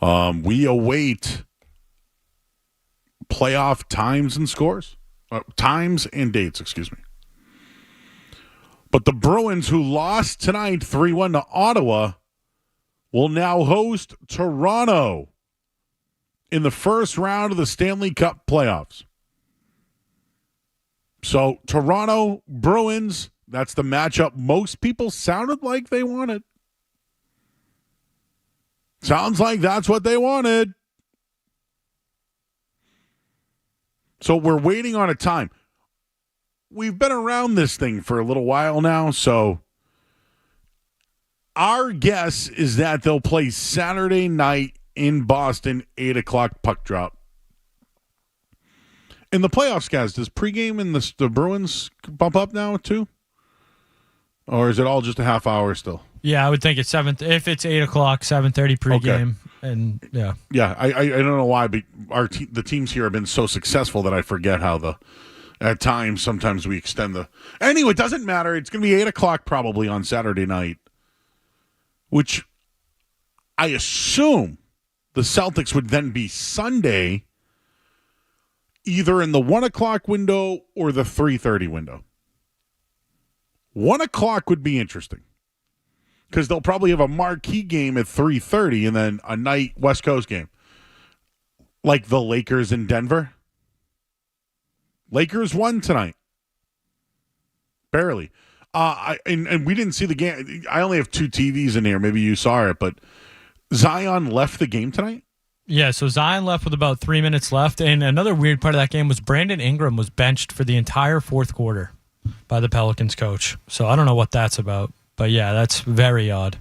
We await playoff times and scores. Times and dates, excuse me. But the Bruins, who lost tonight 3-1 to Ottawa, will now host Toronto in the first round of the Stanley Cup playoffs. So, Toronto Bruins, that's the matchup most people sounded like they wanted. Sounds like that's what they wanted. So, we're waiting on a time. We've been around this thing for a little while now, so our guess is that they'll play Saturday night in Boston, 8 o'clock puck drop. In the playoffs, guys, does pregame in the Bruins bump up now too? Or is it all just a half hour still? Yeah, I would think it's 7. If it's 8 o'clock, 7:30 pregame, and yeah. Yeah, I don't know why, but the teams here have been so successful that I forget how at times sometimes we extend the. Anyway, it doesn't matter. It's going to be 8 o'clock probably on Saturday night, which I assume the Celtics would then be Sunday, either in the 1 o'clock window or the 3:30 window. 1 o'clock would be interesting because they'll probably have a marquee game at 3:30 and then a night West Coast game, like the Lakers in Denver. Lakers won tonight, barely. And we didn't see the game. I only have 2 TVs in here. Maybe you saw it, but Zion left the game tonight. Yeah, so Zion left with about 3 minutes left, and another weird part of that game was Brandon Ingram was benched for the entire fourth quarter by the Pelicans coach. So I don't know what that's about, but yeah, that's very odd.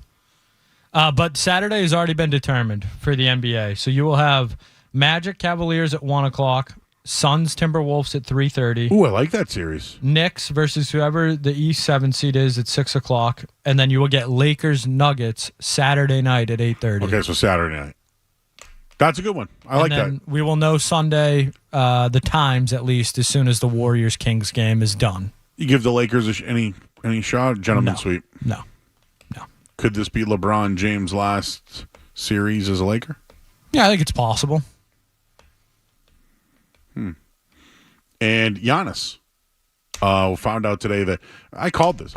But Saturday has already been determined for the NBA. So you will have Magic Cavaliers at 1 o'clock, Suns Timberwolves at 3:30. Ooh, I like that series. Knicks versus whoever the East 7 seed is at 6 o'clock, and then you will get Lakers Nuggets Saturday night at 8:30. Okay, so Saturday night. That's a good one. I like that. We will know Sunday the times at least as soon as the Warriors Kings game is done. You give the Lakers any shot, gentleman sweep? No. Could this be LeBron James' last series as a Laker? Yeah, I think it's possible. And Giannis found out today that I called this.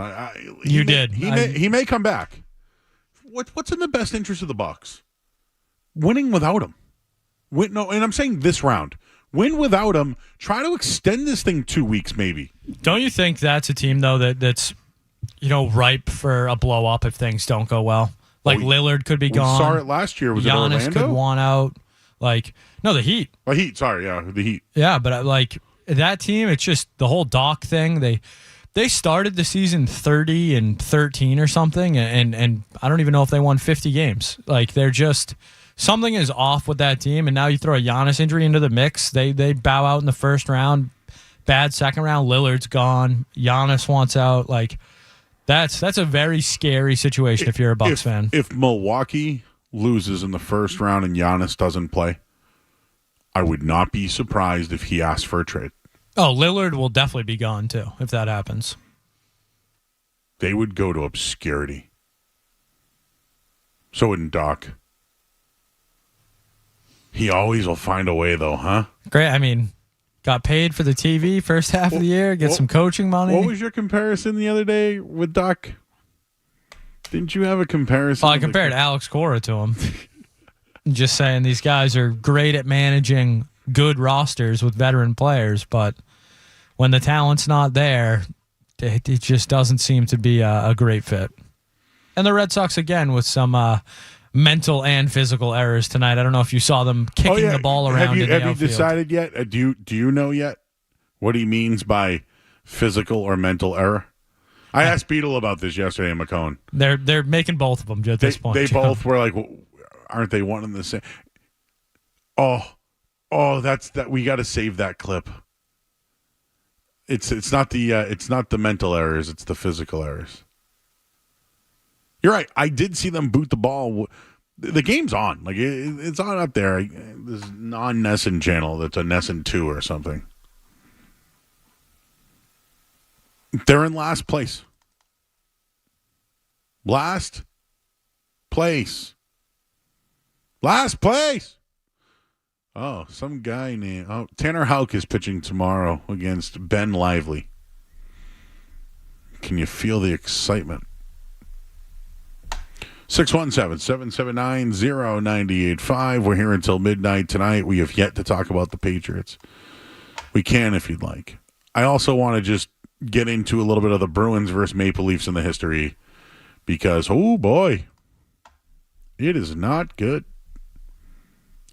You did. He may come back. What's in the best interest of the Bucks? Winning without him. And I'm saying this round. Win without him. Try to extend this thing 2 weeks, maybe. Don't you think that's a team though that's ripe for a blow up if things don't go well? Like Lillard could be gone. We saw it last year. Was Giannis it Orlando? could want out. No, the Heat. The Heat. Sorry, yeah, the Heat. Yeah, but that team, it's just the whole Doc thing. They started the season 30-13 or something, and I don't even know if they won 50 games. They're just something is off with that team, and now you throw a Giannis injury into the mix. They bow out in the first round, bad second round. Lillard's gone. Giannis wants out. That's a very scary situation if you're a Bucks fan. If Milwaukee loses in the first round and Giannis doesn't play, I would not be surprised if he asked for a trade. Oh, Lillard will definitely be gone, too, if that happens. They would go to obscurity. So wouldn't Doc. He always will find a way, though, huh? Great. I mean, got paid for the TV first half of the year, get some coaching money. What was your comparison the other day with Doc? Didn't you have a comparison? Well, I compared Alex Cora to him. Just saying these guys are great at managing good rosters with veteran players, but when the talent's not there, it just doesn't seem to be a great fit. And the Red Sox, again, with some mental and physical errors tonight. I don't know if you saw them kicking the ball around in the outfield. Have you decided yet? Do you know yet what he means by physical or mental error? I asked Beetle about this yesterday in McCone. They're making both of them at this point. They both were like, aren't they one and the same? Oh, that's that. We got to save that clip. It's not the mental errors. It's the physical errors. You're right. I did see them boot the ball. The game's on. It's on up there. This non-Nesson channel that's a Nesson 2 or something. They're in last place. Last place. Last place. Oh, some guy named Tanner Houck is pitching tomorrow against Ben Lively. Can you feel the excitement? 617-779-0985. We're here until midnight tonight. We have yet to talk about the Patriots. We can if you'd like. I also want to just get into a little bit of the Bruins versus Maple Leafs in the history because, oh boy, it is not good.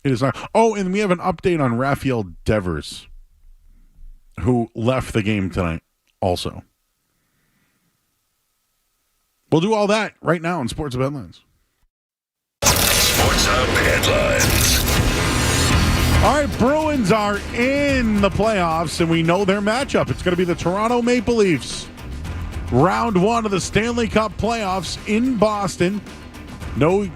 It is not. Oh, and we have an update on Rafael Devers, who left the game tonight also. We'll do all that right now in Sports Hub Headlines. Sports Hub Headlines. All right, Bruins are in the playoffs, and we know their matchup. It's going to be the Toronto Maple Leafs. Round 1 of the Stanley Cup playoffs in Boston. No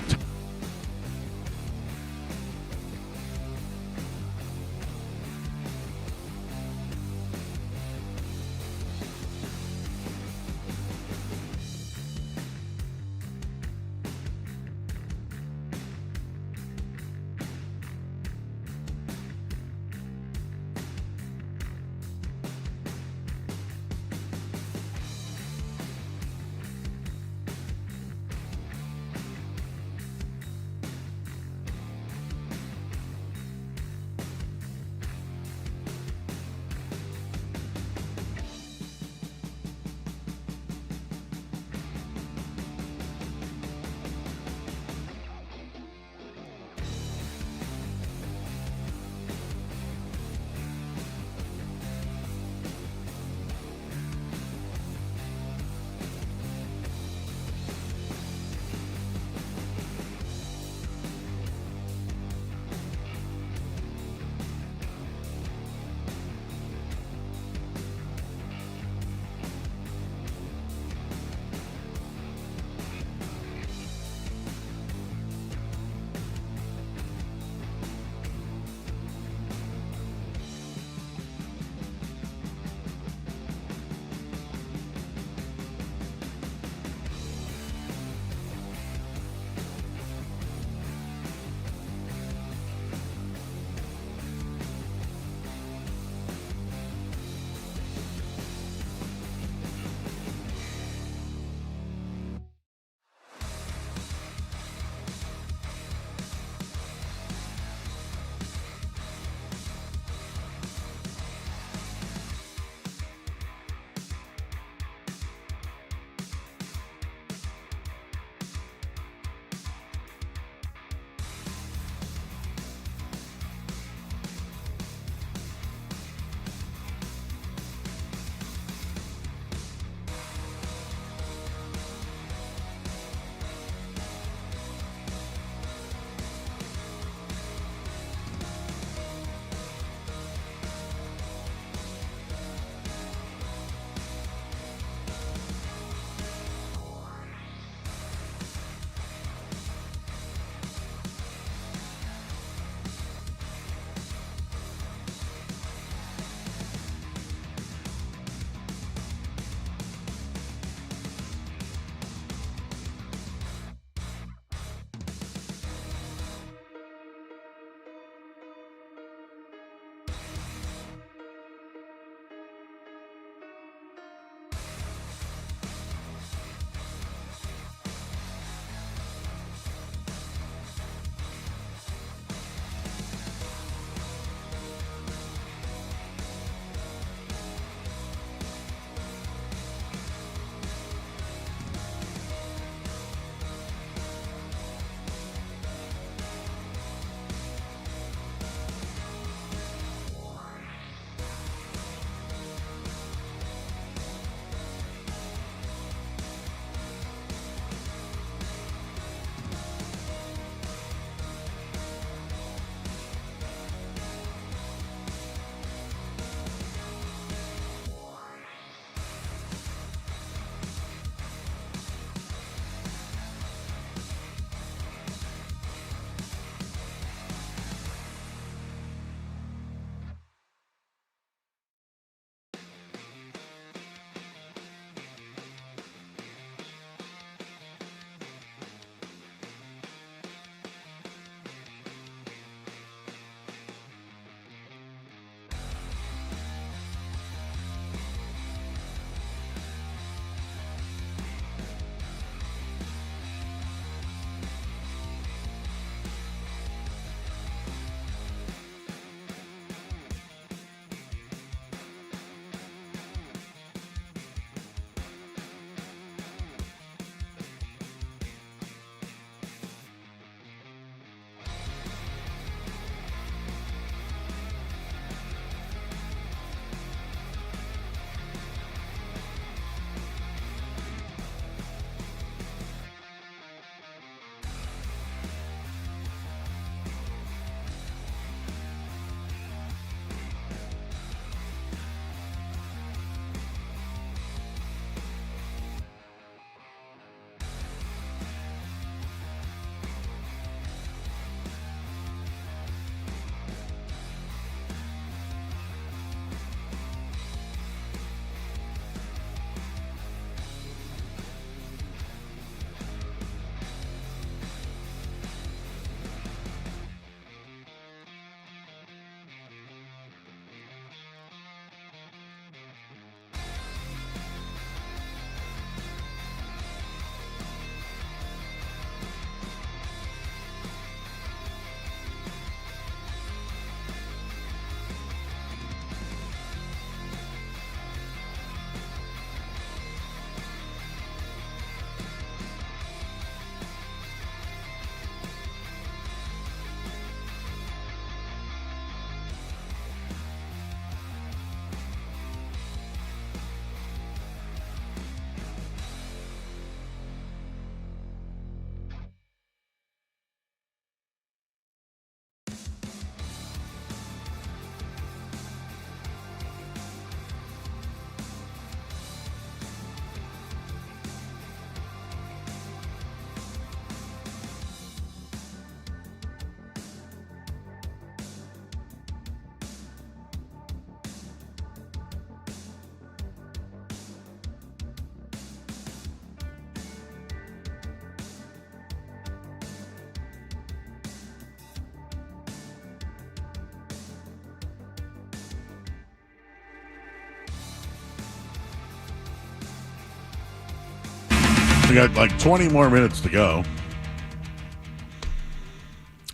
We got like 20 more minutes to go.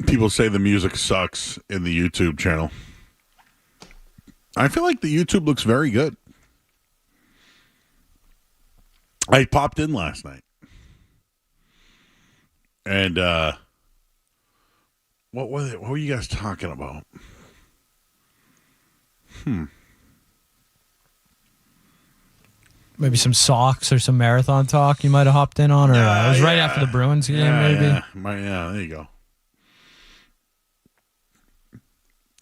People say the music sucks in the YouTube channel. I feel like the YouTube looks very good. I popped in last night. And what were you guys talking about? Maybe some Sox or some marathon talk you might have hopped in on, or it was right after the Bruins game, maybe. Yeah, there you go.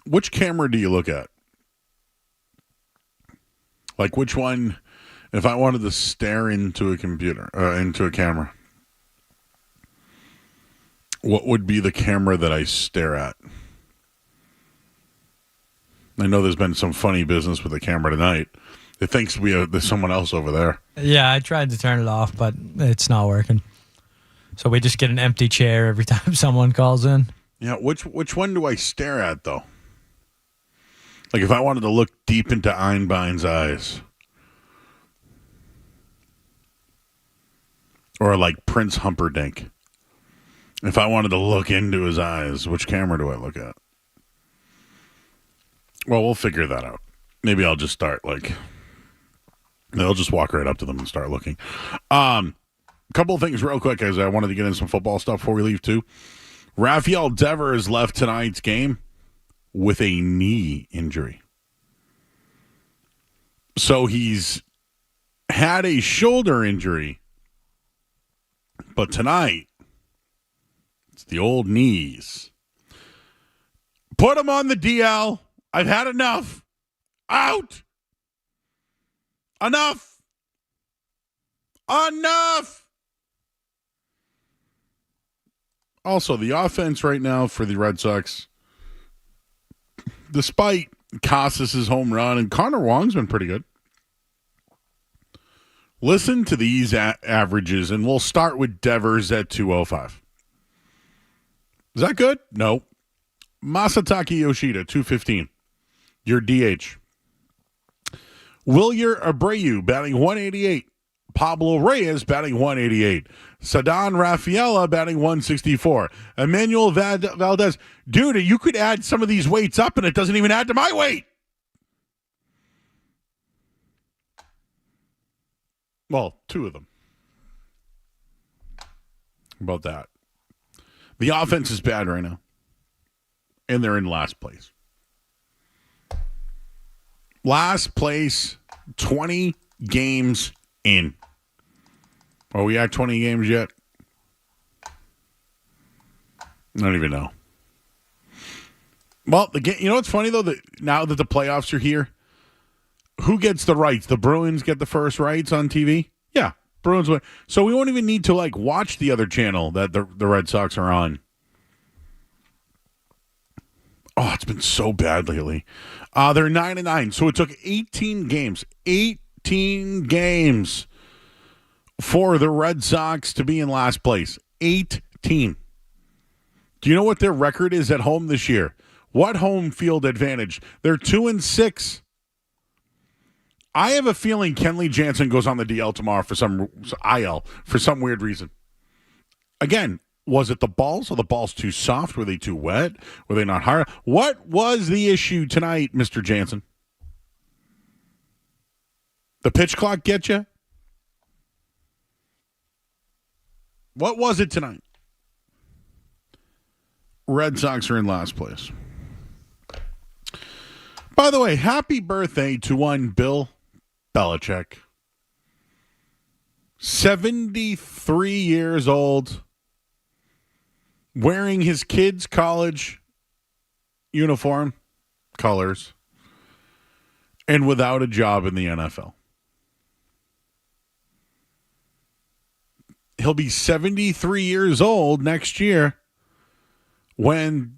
Which camera do you look at? Like which one, if I wanted to stare into a computer, into a camera, what would be the camera that I stare at? I know there's been some funny business with the camera tonight. It thinks there's someone else over there. Yeah, I tried to turn it off, but it's not working. So we just get an empty chair every time someone calls in. Yeah, which one do I stare at, though? Like if I wanted to look deep into Einbein's eyes. Or like Prince Humperdinck. If I wanted to look into his eyes, which camera do I look at? Well, we'll figure that out. Maybe I'll just start I'll just walk right up to them and start looking. A couple of things real quick, as I wanted to get in some football stuff before we leave, too. Rafael Devers left tonight's game with a knee injury. So he's had a shoulder injury, but tonight, it's the old knees. Put him on the DL. I've had enough. Out. Enough. Also, the offense right now for the Red Sox, despite Casas' home run, and Connor Wong's been pretty good. Listen to these averages, and we'll start with Devers at 205. Is that good? No. Masataka Yoshida, 215. Your DH. Wilyer Abreu batting 188. Pablo Reyes batting 188. Ceddanne Rafaela batting 164. Emmanuel Valdez. Dude, you could add some of these weights up and it doesn't even add to my weight. Well, two of them. How about that? The offense is bad right now. And they're in last place. Last place, 20 games in. Are we at 20 games yet? I don't even know. Well, you know what's funny, though? That now that the playoffs are here, who gets the rights? The Bruins get the first rights on TV? Yeah, Bruins win. So we won't even need to, watch the other channel that the Red Sox are on. Oh, it's been so bad lately. They're 9-9, so it took 18 games. 18 games for the Red Sox to be in last place. 18. Do you know what their record is at home this year? What home field advantage? They're 2-6. I have a feeling Kenley Jansen goes on the DL tomorrow for some IL for some weird reason. Again, was it the balls? Are the balls too soft? Were they too wet? Were they not hard? What was the issue tonight, Mr. Jansen? The pitch clock get you? What was it tonight? Red Sox are in last place. By the way, happy birthday to one Bill Belichick. 73 years old. Wearing his kids' college uniform colors and without a job in the NFL. He'll be 73 years old next year when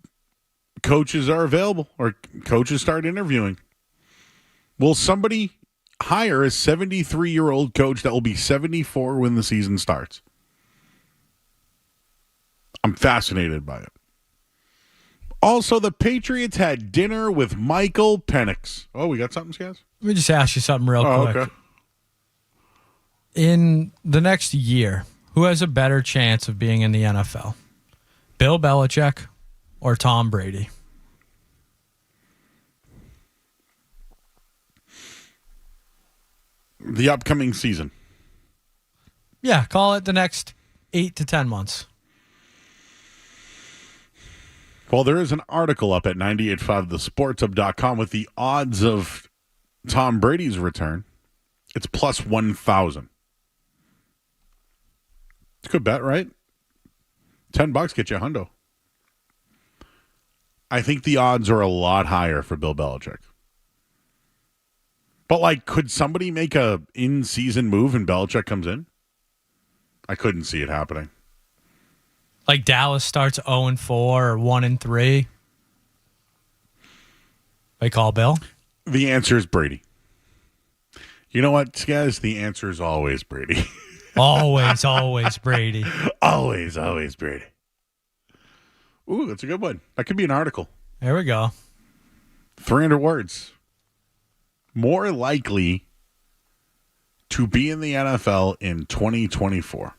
coaches are available or coaches start interviewing. Will somebody hire a 73-year-old coach that will be 74 when the season starts? I'm fascinated by it. Also, the Patriots had dinner with Michael Penix. Oh, we got something, Skaz? Let me just ask you something real quick. Okay. In the next year, Who has a better chance of being in the NFL? Bill Belichick or Tom Brady? The upcoming season. Yeah, call it the next 8 to 10 months. Well, there is an article up at 985thesportshub.com with the odds of Tom Brady's return. It's plus 1,000. It's a good bet, right? $10 get you a hundo. I think the odds are a lot higher for Bill Belichick. But, like, could somebody make a in-season move and Belichick comes in? I couldn't see it happening. Like Dallas starts 0-4 or 1-3. They call Bill? The answer is Brady. You know what, guys? The answer is always Brady. Always Brady. Always Brady. Ooh, that's a good one. That could be an article. There we go. 300 words. More likely to be in the NFL in 2024.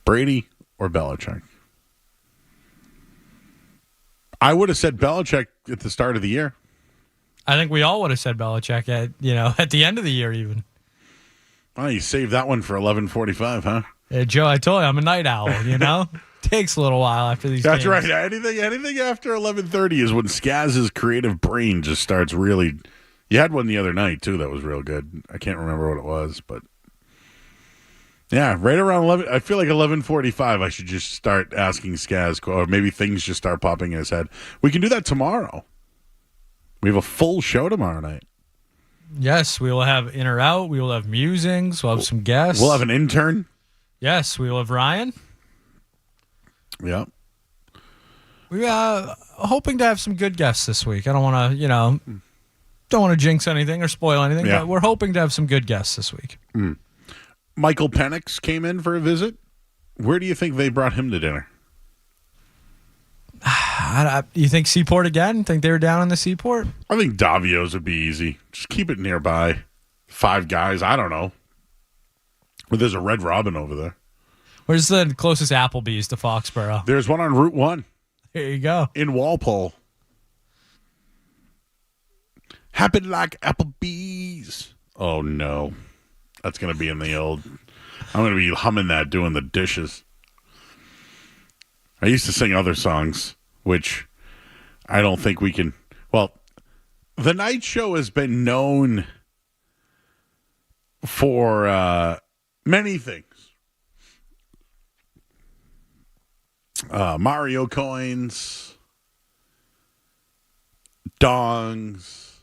Brady or Belichick? I would have said Belichick at the start of the year. I think we all would have said Belichick at the end of the year even. Oh, you saved that one for 11:45, huh? Yeah, Joe, I told you I'm a night owl, Takes a little while after these That's games. right. Anything after 11:30 is when Skaz's creative brain just starts really. You had one the other night, too, that was real good. I can't remember what it was, but yeah, right around 11. I feel like 11:45 I should just start asking Skaz, or maybe things just start popping in his head. We can do that tomorrow. We have a full show tomorrow night. Yes, we will have in or out. We will have musings. We'll have some guests. We'll have an intern. Yes, we will have Ryan. Yeah. We are hoping to have some good guests this week. I don't want to, don't want to jinx anything or spoil anything, but we're hoping to have some good guests this week. Michael Penix came in for a visit. Where do you think they brought him to dinner? You think Seaport again? Think they were down in the Seaport? I think Davio's would be easy. Just keep it nearby. 5 guys. I don't know. But there's a Red Robin over there. Where's the closest Applebee's to Foxborough? There's one on Route 1. There you go. In Walpole. Happy like Applebee's. Oh, no. That's going to be in the old... I'm going to be humming that doing the dishes. I used to sing other songs, which I don't think we can... Well, the night show has been known for many things. Mario coins, dongs,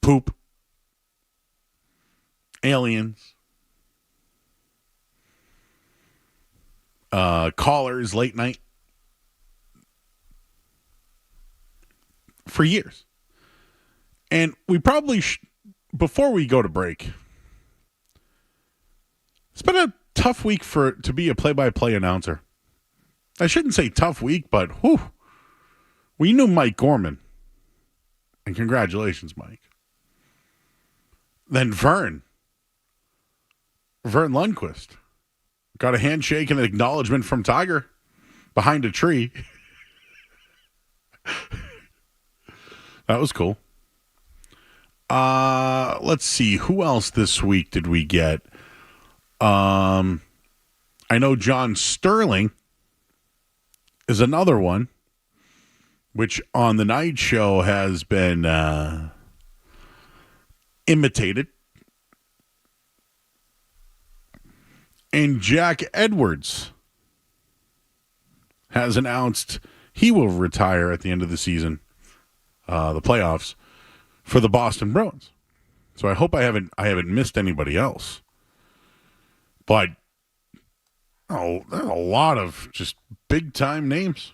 poop, aliens, callers late night. For years. And we probably before we go to break, it's been a tough week to be a play-by-play announcer. I shouldn't say tough week, but we knew Mike Gorman. And congratulations, Mike. Then Vern Lundquist got a handshake and an acknowledgement from Tiger behind a tree. That was cool. Let's see. Who else this week did we get? I know John Sterling is another one, which on the night show has been imitated. And Jack Edwards has announced he will retire at the end of the season, the playoffs, for the Boston Bruins. So I hope I haven't missed anybody else. But there's a lot of just big-time names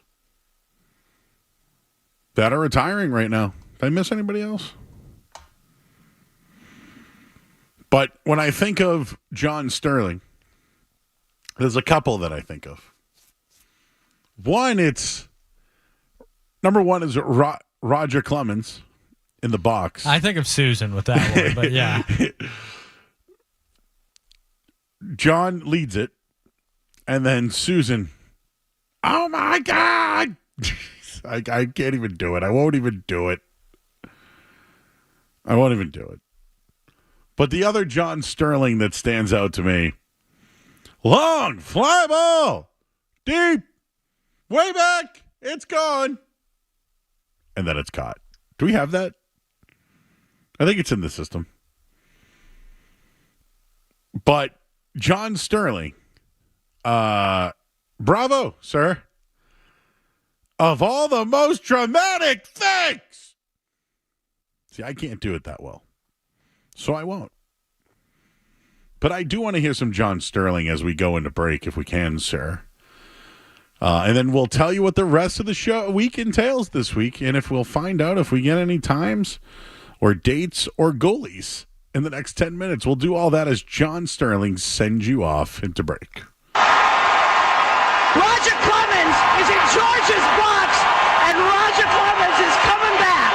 that are retiring right now. Did I miss anybody else? But when I think of John Sterling, there's a couple that I think of. Number one is Roger Clemens in the box. I think of Susan with that one, but yeah. John leads it, and then Susan, oh my God. I can't even do it. I won't even do it. But the other John Sterling that stands out to me, long, fly ball, deep, way back, it's gone. And then it's caught. Do we have that? I think it's in the system. But John Sterling, bravo, sir. Of all the most dramatic things. See, I can't do it that well. So I won't. But I do want to hear some John Sterling as we go into break, if we can, sir. And then we'll tell you what the rest of the week entails this week, and if we'll find out if we get any times or dates or goalies in the next 10 minutes. We'll do all that as John Sterling sends you off into break. Roger Clemens is in George's box, and Roger Clemens is coming back.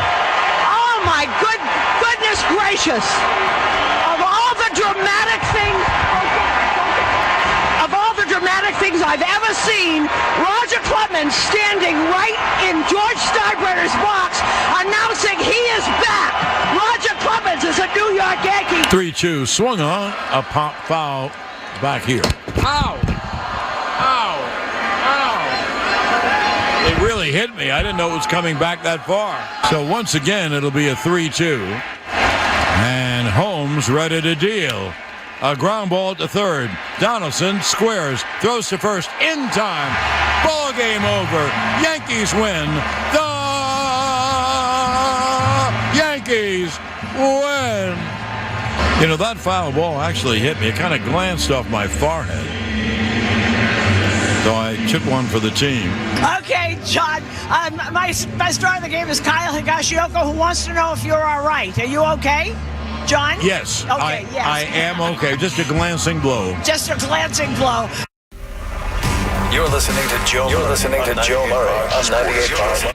Oh, my goodness gracious. Of all the dramatic things I've ever seen, Roger Clemens standing right in George Steinbrenner's box announcing he is back. Roger Clemens is a New York Yankee. 3-2 swung on, a pop foul back here. Ow! Ow! Ow! It really hit me. I didn't know it was coming back that far. So once again, it'll be a 3-2. And Holmes ready to deal. A ground ball to third. Donaldson squares, throws to first in time. Ball game over. Yankees win. The Yankees win. You know, that foul ball actually hit me. It kind of glanced off my forehead. So I took one for the team. Okay, John. My star of the game is Kyle Higashioka, who wants to know if you're all right. Are you okay, John? Yes. Okay, yes. I am okay. Just a glancing blow. Just a glancing blow. You're listening to Joe Murray on 98.5.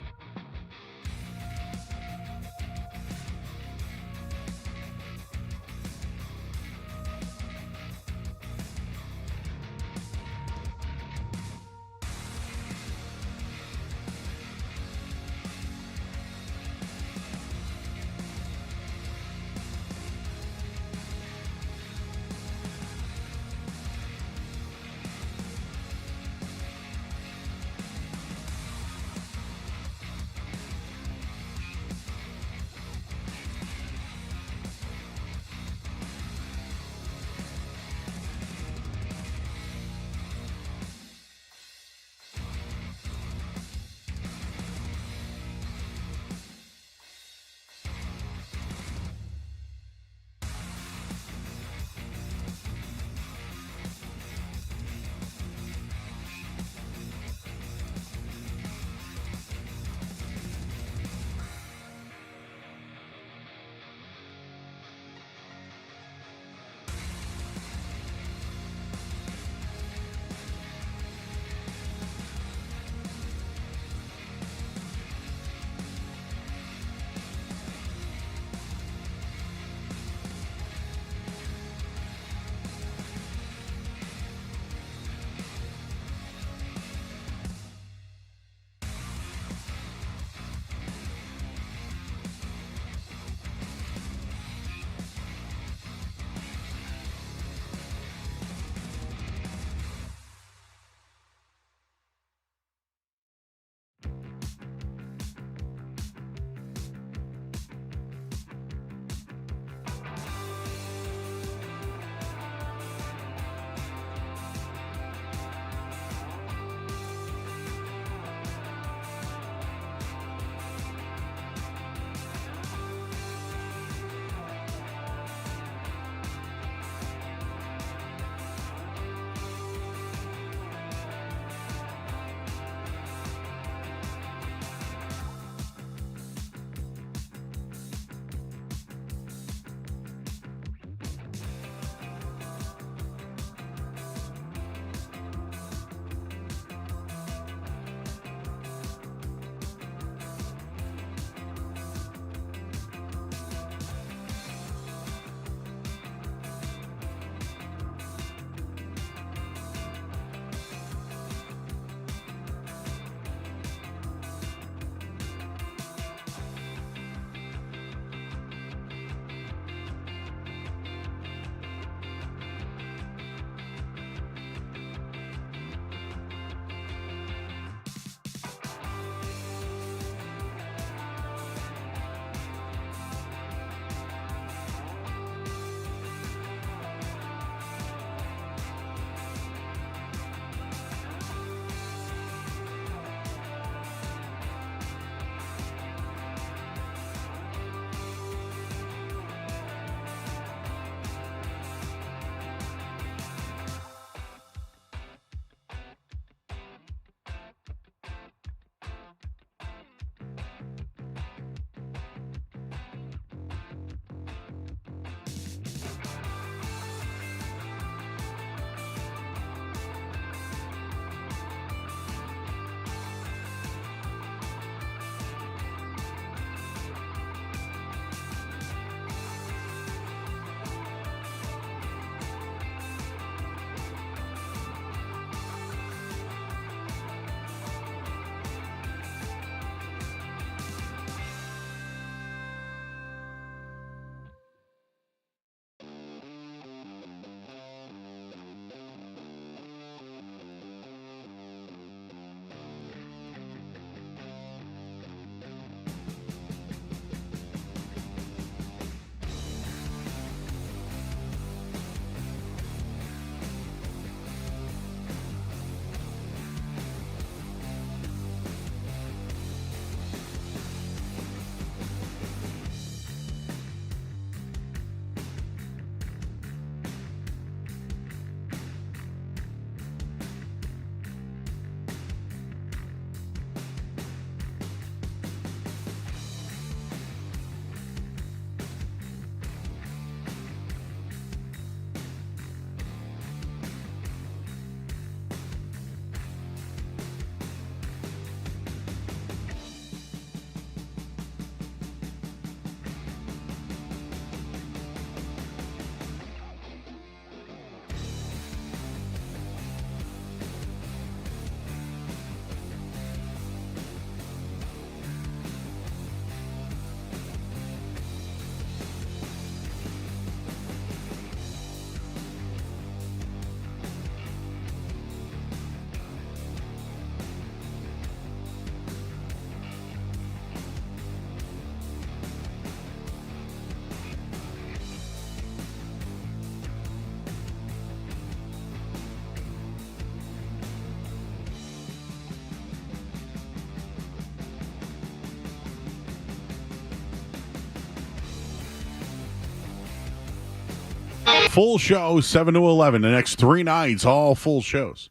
full show, 7 to 11. The next 3 nights, all full shows.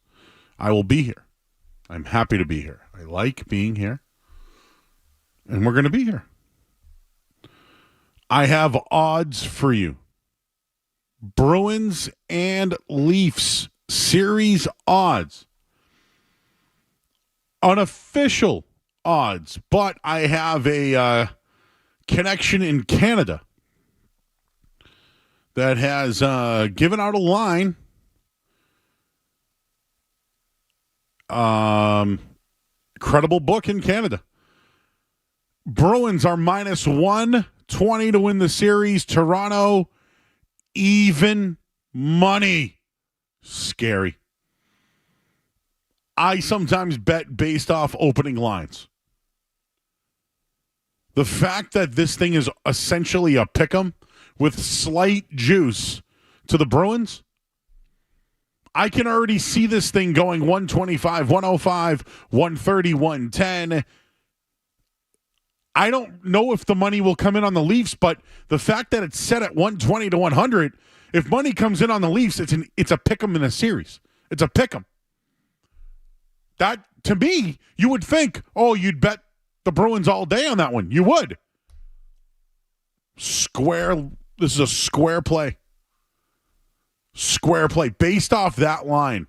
I will be here. I'm happy to be here. I like being here. And we're going to be here. I have odds for you. Bruins and Leafs series odds. Unofficial odds, but I have a connection in Canada that has given out a line. Credible book in Canada. Bruins are minus 120 to win the series. Toronto, even money. Scary. I sometimes bet based off opening lines. The fact that this thing is essentially a pick'em with slight juice to the Bruins, I can already see this thing going 125, 105, 130, 110. I don't know if the money will come in on the Leafs, but the fact that it's set at 120 to 100, if money comes in on the Leafs, it's a pick'em in a series. It's a pick'em. That, to me, you would think, you'd bet the Bruins all day on that one. You would. This is a square play. Square play. Based off that line,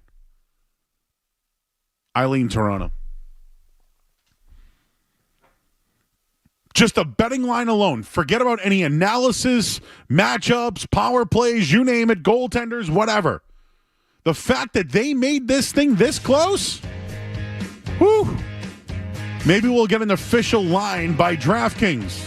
I lean Toronto. Just a betting line alone. Forget about any analysis, matchups, power plays, you name it, goaltenders, whatever. The fact that they made this thing this close, whew. Maybe we'll get an official line by DraftKings.